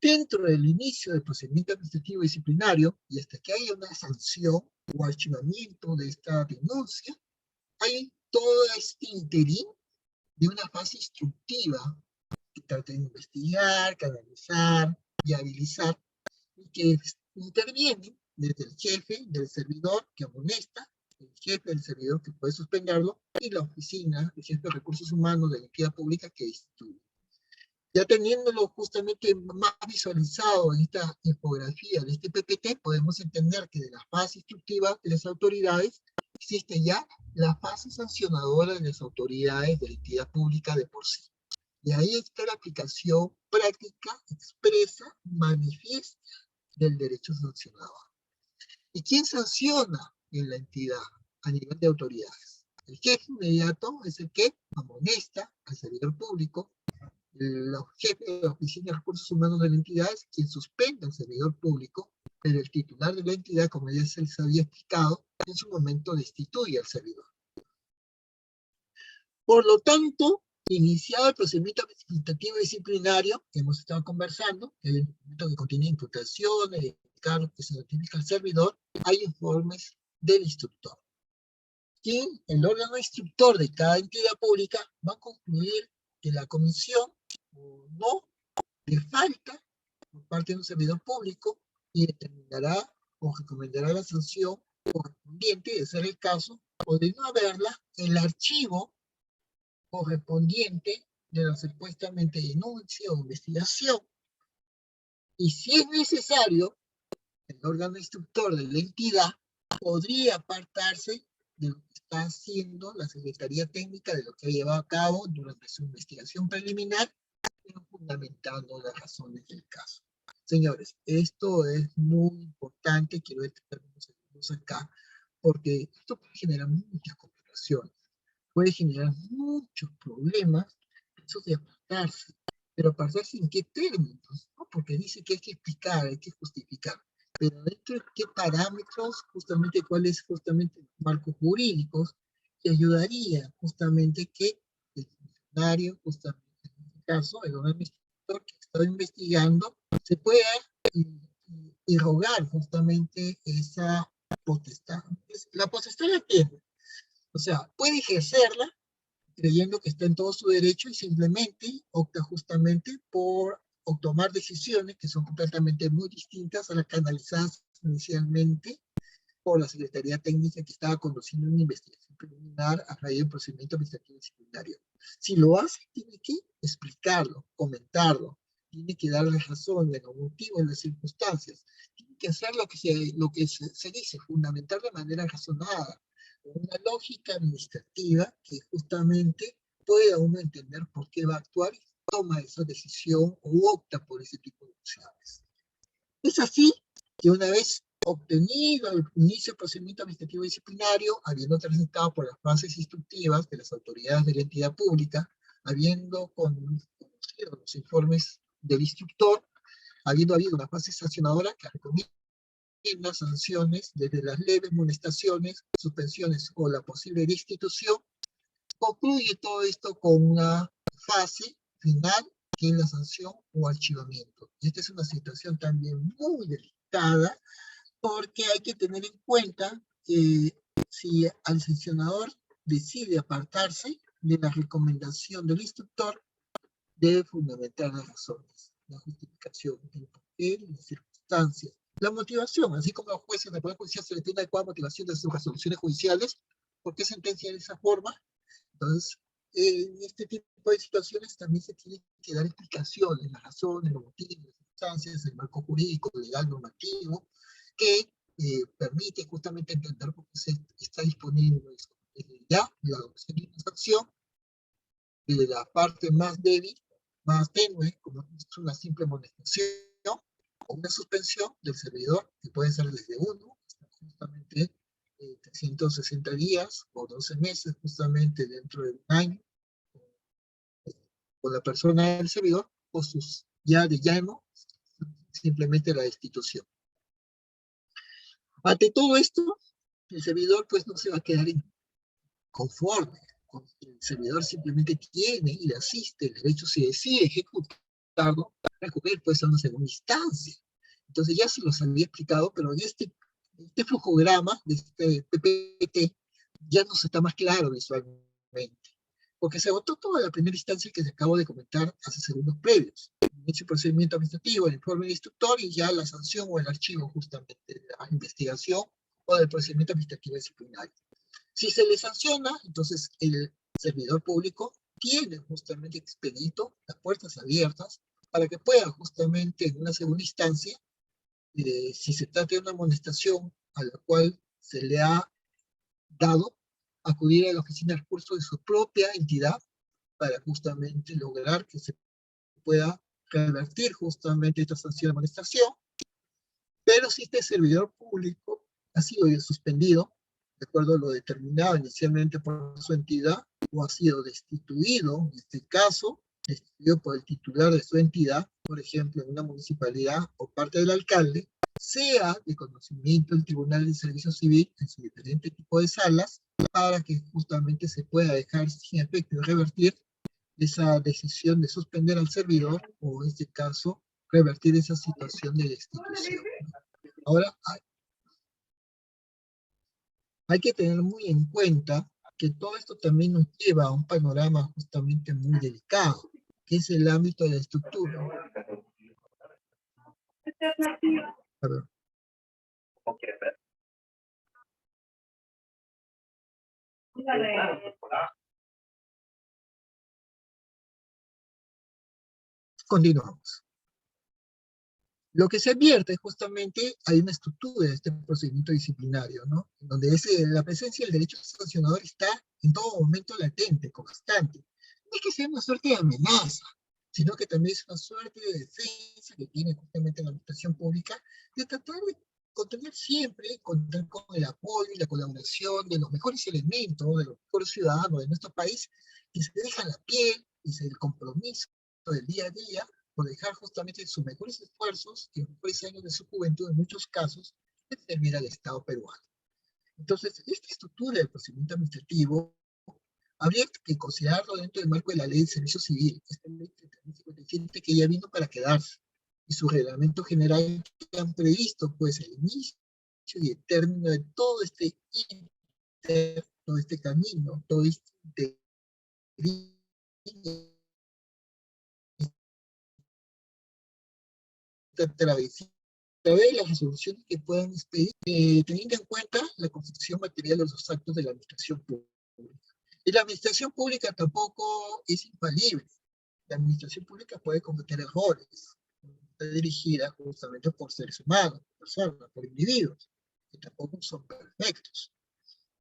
Dentro del inicio del procedimiento administrativo disciplinario y hasta que haya una sanción o archivamiento de esta denuncia, hay todo este interín de una fase instructiva que trata de investigar, canalizar, viabilizar y que interviene desde el jefe del servidor que amonesta, el jefe del servidor que puede suspenderlo y la oficina, el jefe de recursos humanos de la entidad pública que instruye. Ya teniéndolo justamente más visualizado en esta infografía de este PPT, podemos entender que de la fase instructiva de las autoridades existe ya la fase sancionadora de las autoridades de la entidad pública de por sí. Y ahí está la aplicación práctica, expresa, manifiesta del derecho sancionador. ¿Y quién sanciona en la entidad a nivel de autoridades? El jefe inmediato es el que amonesta al servidor público, los jefes de la Oficina de Recursos Humanos de la entidad es quien suspende al servidor público, pero el titular de la entidad, como ya se les había explicado, en su momento destituye al servidor. Por lo tanto, iniciado el procedimiento administrativo disciplinario que hemos estado conversando, el documento que contiene imputaciones, de cargos que se notifica al servidor, hay informes del instructor. Y el órgano instructor de cada entidad pública va a concluir que la comisión o no de falta por parte de un servidor público y determinará o recomendará la sanción correspondiente, de ser el caso, o de no haberla, el archivo correspondiente de la supuestamente denuncia o investigación. Y si es necesario, el órgano instructor de la entidad podría apartarse de lo que está haciendo la Secretaría Técnica de lo que ha llevado a cabo durante su investigación preliminar, pero fundamentando las razones del caso. Señores, esto es muy importante, quiero detenernos acá, porque esto puede generar muchas complicaciones, puede generar muchos problemas, eso de apartarse, pero apartarse en qué términos, ¿no? Porque dice que hay que explicar, hay que justificar, pero dentro de qué parámetros, justamente cuáles justamente los marcos jurídicos que ayudaría justamente que el funcionario, justamente en este caso, el órgano instructor que está investigando, se pueda irrogar justamente esa potestad. La potestad la tiene, o sea, puede ejercerla creyendo que está en todo su derecho y simplemente opta justamente por o tomar decisiones que son completamente muy distintas a las que analizadas inicialmente por la Secretaría Técnica que estaba conduciendo una investigación preliminar a raíz del procedimiento administrativo disciplinario. Si lo hace, tiene que explicarlo, comentarlo, tiene que darle razón en los motivos, en las circunstancias, tiene que hacer lo que se dice, fundamentar de manera razonada, una lógica administrativa que justamente pueda uno entender por qué va a actuar y toma esa decisión o opta por ese tipo de opciones. Es así que una vez obtenido el inicio del procedimiento administrativo disciplinario, habiendo transitado por las fases instructivas de las autoridades de la entidad pública, habiendo conocido los informes del instructor, habiendo habido una fase sancionadora que recomienda sanciones desde las leves amonestaciones, suspensiones o la posible destitución, concluye todo esto con una fase final que es la sanción o archivamiento. Y esta es una situación también muy delicada porque hay que tener en cuenta que si el sancionador decide apartarse de la recomendación del instructor, debe fundamentar las razones, la justificación, el porqué, las circunstancias, la motivación, así como a los jueces de Poder Judicial se les tiene adecuada motivación de sus resoluciones judiciales, ¿por qué sentencia de esa forma? Entonces, en este tipo de situaciones también se tiene que dar explicaciones, las razones, los motivos, las circunstancias, el marco jurídico, legal, normativo, que permite justamente entender por qué se está disponible eso. Ya la adopción de una sanción de la parte más débil, más tenue, como es una simple amonestación o una suspensión del servidor, que puede ser desde 1 hasta justamente 360 días o 12 meses, justamente dentro de un año, con la persona del servidor, o sus ya de llano, simplemente la destitución. Ante todo esto, el servidor pues no se va a quedar conforme. El servidor simplemente tiene y le asiste el derecho, si decide ejecutarlo, recurrir pues a una segunda instancia. Entonces ya se los había explicado, pero en este flujograma de este PPT ya nos está más claro visualmente, porque se agotó toda la primera instancia que se acabó de comentar hace segundos previos. Inicio el procedimiento administrativo, el informe del instructor y ya la sanción o el archivo justamente de la investigación o del procedimiento administrativo disciplinario. Si se le sanciona, entonces el servidor público tiene justamente expedito las puertas abiertas para que pueda justamente en una segunda instancia, si se trata de una amonestación a la cual se le ha dado, acudir a la oficina de recursos de su propia entidad para justamente lograr que se pueda revertir justamente esta sanción de amonestación. Pero si este servidor público ha sido suspendido, de acuerdo a lo determinado inicialmente por su entidad, o ha sido destituido, en este caso, destituido por el titular de su entidad, por ejemplo, en una municipalidad o parte del alcalde, sea de conocimiento del Tribunal de Servicio Civil en su diferente tipo de salas, para que justamente se pueda dejar sin efecto y revertir esa decisión de suspender al servidor, o en este caso, revertir esa situación de destitución. Ahora, hay que tener muy en cuenta que todo esto también nos lleva a un panorama justamente muy delicado, que es el ámbito de la estructura. A ver. Continuamos. Lo que se advierte justamente hay una estructura de este procedimiento disciplinario, ¿no? Donde la presencia del derecho sancionador está en todo momento latente, constante. No es que sea una suerte de amenaza, sino que también es una suerte de defensa que tiene justamente la administración pública de tratar de contener siempre, contar con el apoyo y la colaboración de los mejores elementos, de los mejores ciudadanos de nuestro país, que se dejan la piel y el compromiso del día a día por dejar justamente sus mejores esfuerzos y los mejores años de su juventud, en muchos casos, en servir al Estado peruano. Entonces, esta estructura del procedimiento administrativo habría que considerarlo dentro del marco de la Ley de Servicio Civil, esta ley 3057 que ya vino para quedarse, y su reglamento general que han previsto, pues, el inicio y el término de todo todo este camino, todo este travesía de las resoluciones que puedan expedir, teniendo en cuenta la construcción material de los actos de la administración pública. Y la administración pública tampoco es infalible. La administración pública puede cometer errores. Está dirigida justamente por seres humanos, por personas, por individuos, que tampoco son perfectos.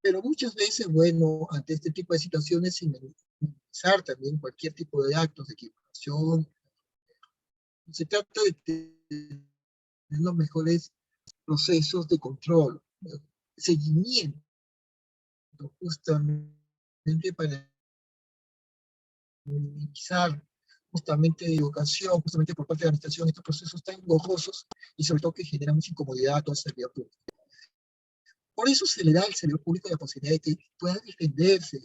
Pero muchas veces, bueno, ante este tipo de situaciones, sin minimizar también cualquier tipo de actos de equivocación, se trata de tener los mejores procesos de control, seguimiento, justamente para minimizar justamente de educación, justamente por parte de la administración, estos procesos tan engorrosos y sobre todo que generan mucha incomodidad a todo el servidor público. Por eso se le da al servidor público la posibilidad de que pueda defenderse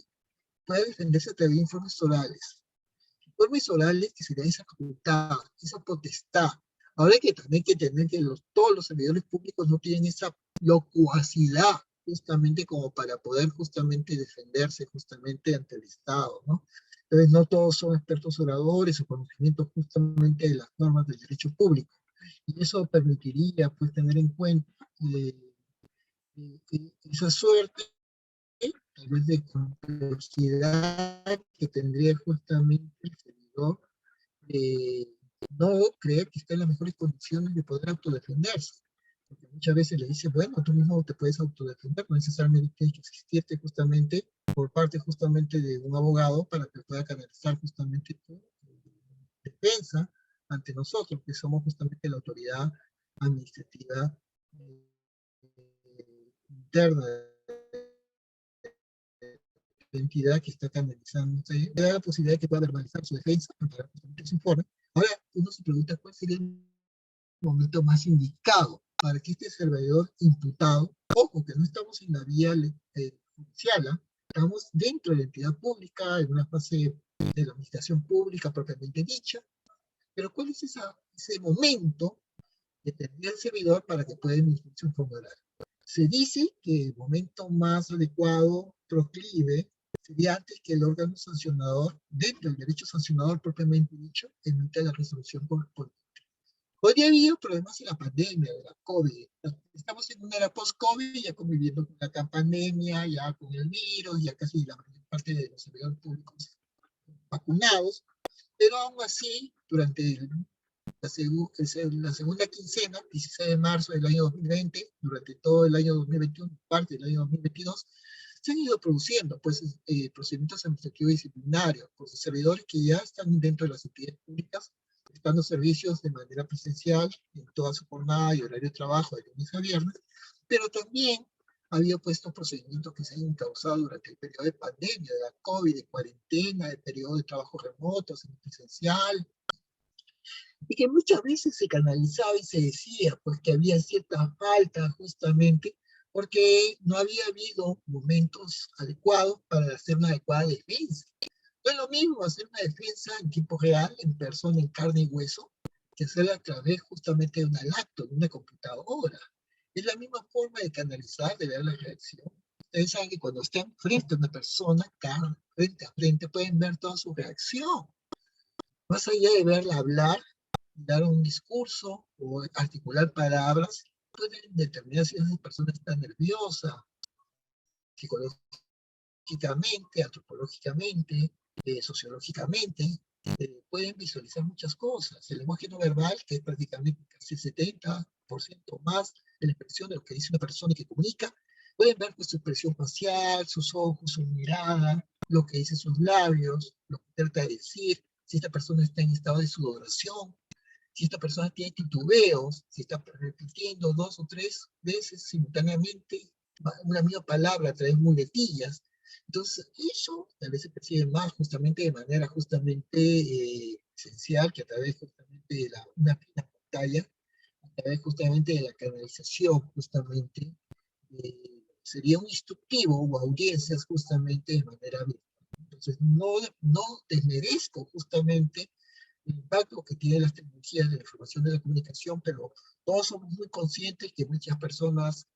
a través de informes orales. Informes orales que se le da esa facultad, esa potestad. Ahora hay que también que tener que todos los servidores públicos no tienen esa locuacidad justamente como para poder justamente defenderse justamente ante el Estado, ¿no? Entonces no todos son expertos oradores o conocimientos justamente de las normas del derecho público. Y eso permitiría pues tener en cuenta esa suerte tal vez de complejidad que tendría justamente el servidor de no creer que está en las mejores condiciones de poder autodefenderse. Porque muchas veces le dice, bueno, tú mismo te puedes autodefender, no necesariamente tienes que existirte justamente por parte justamente de un abogado para que pueda canalizar justamente tu defensa ante nosotros, que somos justamente la autoridad administrativa interna entidad que está canalizando, le da la posibilidad de que pueda verbalizar su defensa para justamente su informe. Ahora uno se pregunta cuál sería el momento más indicado para que este servidor imputado, ojo que no estamos en la vía judicial, estamos dentro de la entidad pública, en una fase de la administración pública propiamente dicha, pero ¿cuál es ese momento que tendría el servidor para que pueda emitir su informe oral? Se dice que el momento más adecuado, proclive, sería antes que el órgano sancionador, dentro del derecho sancionador propiamente dicho, emita la resolución correspondiente. Hoy día ha habido problemas en la pandemia, de la COVID. Estamos en una era post-COVID, ya conviviendo con la pandemia, ya con el virus, ya casi la mayor parte de los servidores públicos vacunados, pero aún así, durante la segunda quincena, 16 de marzo del año 2020, durante todo el año 2021, parte del año 2022, se han ido produciendo pues, procedimientos administrativos disciplinarios por los servidores que ya están dentro de las entidades públicas, prestando servicios de manera presencial en toda su jornada y horario de trabajo de lunes a viernes, pero también ha habido pues, estos procedimientos que se han causado durante el periodo de pandemia, de la COVID, de cuarentena, de periodo de trabajo remoto, semipresencial, y que muchas veces se canalizaba y se decía pues que había cierta falta justamente porque no había habido momentos adecuados para hacer una adecuada defensa. No es lo mismo hacer una defensa en tiempo real, en persona, en carne y hueso, que hacerla a través justamente de una laptop, de una computadora. Es la misma forma de canalizar, de ver la reacción. Ustedes saben que cuando están frente a una persona, cara, frente a frente, pueden ver toda su reacción. Más allá de verla hablar, dar un discurso o articular palabras, pueden determinar si esa persona está nerviosa, psicológicamente, antropológicamente, sociológicamente, pueden visualizar muchas cosas. El lenguaje no verbal, que es prácticamente casi el 70% más de la expresión de lo que dice una persona que comunica, pueden ver pues, su expresión facial, sus ojos, su mirada, lo que dice sus labios, lo que trata de decir, si esta persona está en estado de sudoración, si esta persona tiene titubeos, si está repitiendo 2 o 3 veces simultáneamente una misma palabra a través de muletillas. Entonces, eso tal vez se percibe más justamente de manera justamente esencial que a través justamente de una fina pantalla, a través justamente de la canalización justamente, sería un instructivo o audiencias justamente de manera virtual. Entonces, no desmerezco justamente el impacto que tienen las tecnologías de la información y de la comunicación, pero todos somos muy conscientes que muchas personas,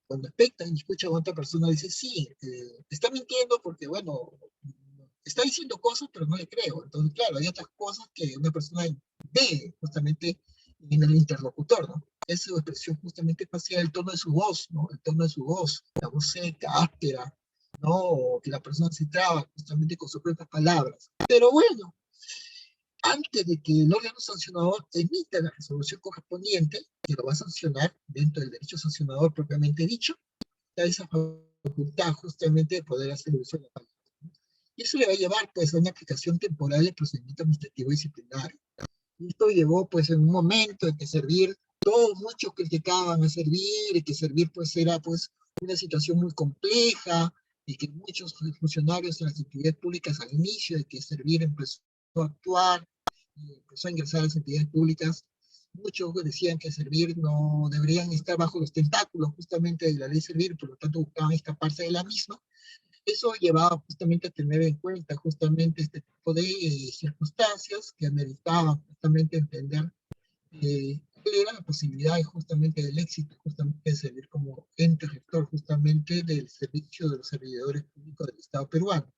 cuando expectan y escuchan a otra persona, dicen, sí, está mintiendo porque, bueno, está diciendo cosas, pero no le creo. Entonces, claro, hay otras cosas que una persona ve justamente en el interlocutor, ¿no? Es su expresión justamente facial, el tono de su voz, ¿no? El tono de su voz, la voz seca, áspera, ¿no? O que la persona se traba justamente con sus propias palabras. Pero bueno, antes de que el órgano sancionador emita la resolución correspondiente, que lo va a sancionar dentro del derecho sancionador propiamente dicho, da esa facultad justamente de poder hacer uso de la palabra. Y eso le va a llevar pues a una aplicación temporal del procedimiento administrativo disciplinario. Y esto llevó pues en un momento en que Servir, todos muchos criticaban a Servir, y que Servir pues era pues una situación muy compleja, y que muchos funcionarios en las entidades públicas al inicio de que Servir empezó a actuar, y empezó a ingresar a las entidades públicas, muchos decían que Servir no deberían estar bajo los tentáculos justamente de la ley Servir, por lo tanto buscaban escaparse de la misma. Eso llevaba justamente a tener en cuenta justamente este tipo de circunstancias que ameritaban justamente entender cuál era la posibilidad justamente del éxito, justamente de servir como ente rector justamente del servicio de los servidores públicos del Estado peruano.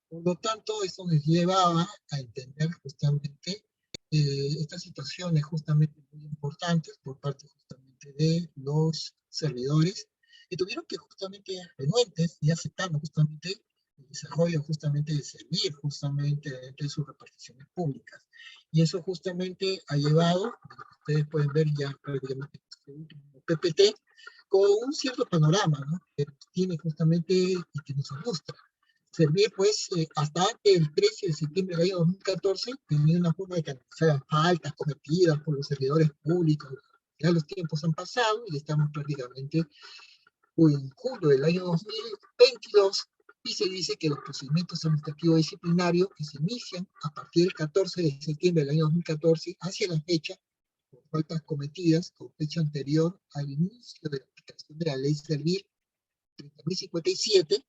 Por lo tanto, eso nos llevaba a entender justamente estas situaciones justamente muy importantes por parte justamente de los servidores que tuvieron que justamente renuentes y aceptando justamente el desarrollo justamente de servir justamente de sus reparticiones públicas. Y eso justamente ha llevado, ustedes pueden ver ya prácticamente este último PPT, con un cierto panorama, ¿no? Que tiene justamente y que nos ilustra. Servir, pues, hasta antes del 13 de septiembre del año 2014, tenía una forma de canalizar las faltas cometidas por los servidores públicos. Ya los tiempos han pasado y estamos prácticamente en julio del año 2022 y se dice que los procedimientos administrativos disciplinarios que se inician a partir del 14 de septiembre del año 2014 hacia la fecha, por faltas cometidas con fecha anterior al inicio de la aplicación de la ley Servir 30.057,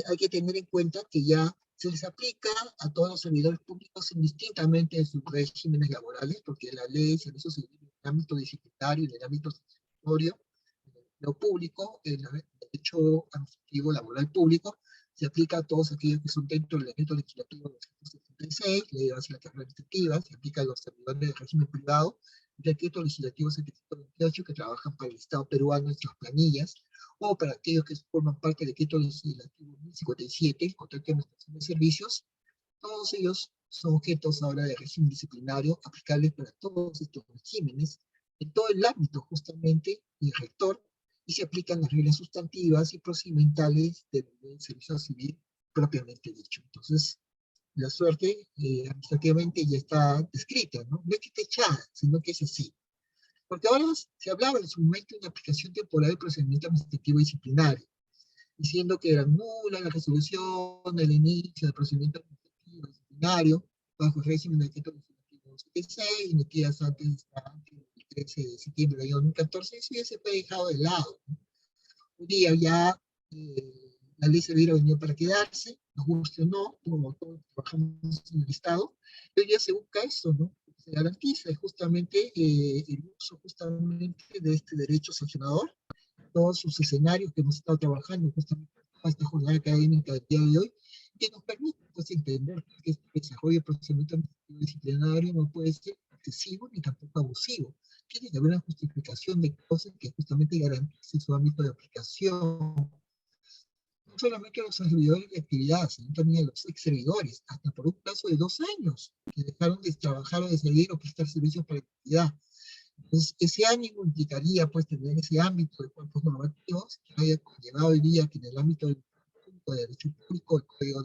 hay que tener en cuenta que ya se les aplica a todos los servidores públicos indistintamente de sus regímenes laborales, porque la ley se hizo en el ámbito disciplinario, en el ámbito sancionatorio, en el empleo público, en el derecho administrativo laboral público, se aplica a todos aquellos que son dentro del decreto legislativo 276, ley de base de la carrera administrativa, se aplica a los servidores del régimen privado, el decreto legislativo 728 que trabajan para el Estado peruano en sus planillas, o para aquellos que forman parte del decreto legislativo 1057, el contrato de administración de servicios, todos ellos son objetos ahora de régimen disciplinario aplicables para todos estos regímenes, en todo el ámbito justamente del rector, y se aplican las reglas sustantivas y procedimentales del servicio civil propiamente dicho. Entonces, la suerte administrativamente ya está descrita, ¿no? No es que esté echada, sino que es así. Porque ahora se hablaba en su momento de una aplicación temporal del procedimiento administrativo disciplinario, diciendo que era nula la resolución del inicio del procedimiento administrativo disciplinario bajo el régimen del decreto legislativo 76, emitidas antes del 13 de septiembre del año 2014, eso ya se fue dejado de lado, ¿no? Un día ya la ley se hubiera venido para quedarse, nos guste o no, como todos trabajamos en el Estado, pero ya se busca eso, ¿no? Se garantiza justamente el uso justamente de este derecho sancionador, todos sus escenarios que hemos estado trabajando justamente en esta jornada académica del día de hoy, que nos permite pues, entender que este desarrollo del procedimiento administrativo disciplinario no puede ser excesivo ni tampoco abusivo. Tiene que haber una justificación de cosas que justamente garanticen su ámbito de aplicación, no solamente a los servidores de actividad, sino también a los ex servidores, hasta por un plazo de 2 años, que dejaron de trabajar o de servir o prestar servicios para la actividad. Entonces, ese ánimo implicaría pues tener ese ámbito de cuerpos normativos que haya conllevado hoy día que en el ámbito del de derecho público, el código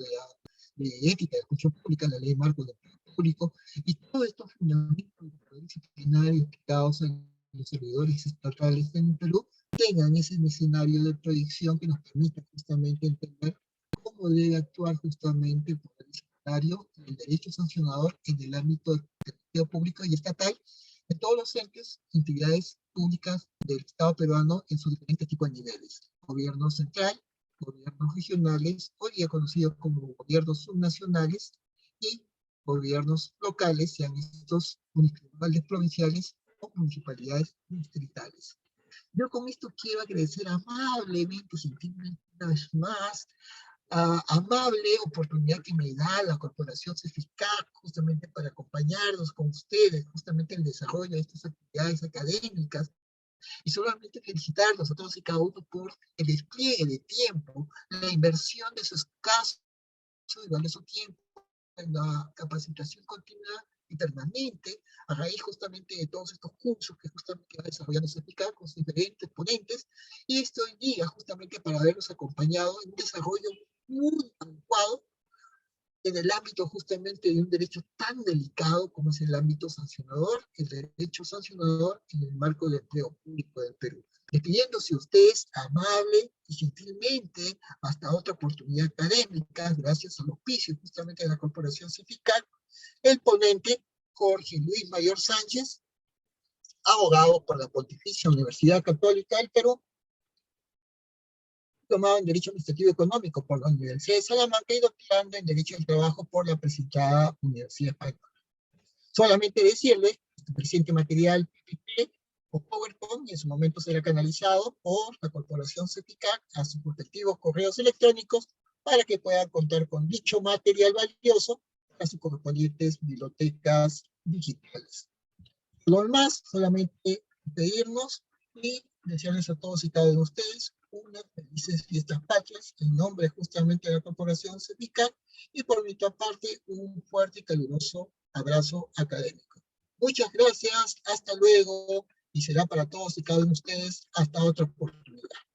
de ética de función pública, la ley marco del público, y todos estos fundamentos disciplinarios que causan los servidores estatales en Perú tengan ese escenario de proyección que nos permita justamente entender cómo debe actuar justamente el poder disciplinario y el derecho sancionador en el ámbito del derecho público y estatal en todos los entes, entidades públicas del Estado peruano en sus diferentes tipos de niveles. Gobierno central, gobiernos regionales, hoy día conocidos como gobiernos subnacionales, y gobiernos locales, sean estos municipales, provinciales o municipalidades distritales. Yo con esto quiero agradecer amablemente, gentilmente, una vez más, amable oportunidad que me da la Corporación CEFICAC justamente para acompañarnos con ustedes, justamente en el desarrollo de estas actividades académicas, y solamente felicitarlos a todos y cada uno por el despliegue de tiempo, la inversión de su escaso y valioso tiempo en la capacitación continua y permanente, a raíz justamente de todos estos cursos que justamente va desarrollando CEFICAC con sus diferentes ponentes, y esto hoy día justamente para habernos acompañado en un desarrollo muy adecuado en el ámbito justamente de un derecho tan delicado como es el ámbito sancionador, el derecho sancionador en el marco del empleo público del Perú. Despidiéndose ustedes amable y gentilmente hasta otra oportunidad académica, gracias al auspicio justamente de la Corporación CEFICAC, el ponente Jorge Luis Mayor Sánchez, abogado por la Pontificia Universidad Católica del Perú, diplomado en Derecho Administrativo Económico por la Universidad de Salamanca y doctorando en Derecho del Trabajo por la presentada Universidad Española. Solamente decirles que el presente material PPT o PowerPoint en su momento será canalizado por la Corporación CEFICAC a sus respectivos correos electrónicos para que puedan contar con dicho material valioso a sus correspondientes bibliotecas digitales. Lo demás, solamente pedirnos y desearles a todos y cada uno de ustedes unas felices fiestas patrias en nombre justamente de la Corporación CEFICAC y por mi parte un fuerte y caluroso abrazo académico. Muchas gracias, hasta luego y será para todos y cada uno de ustedes hasta otra oportunidad.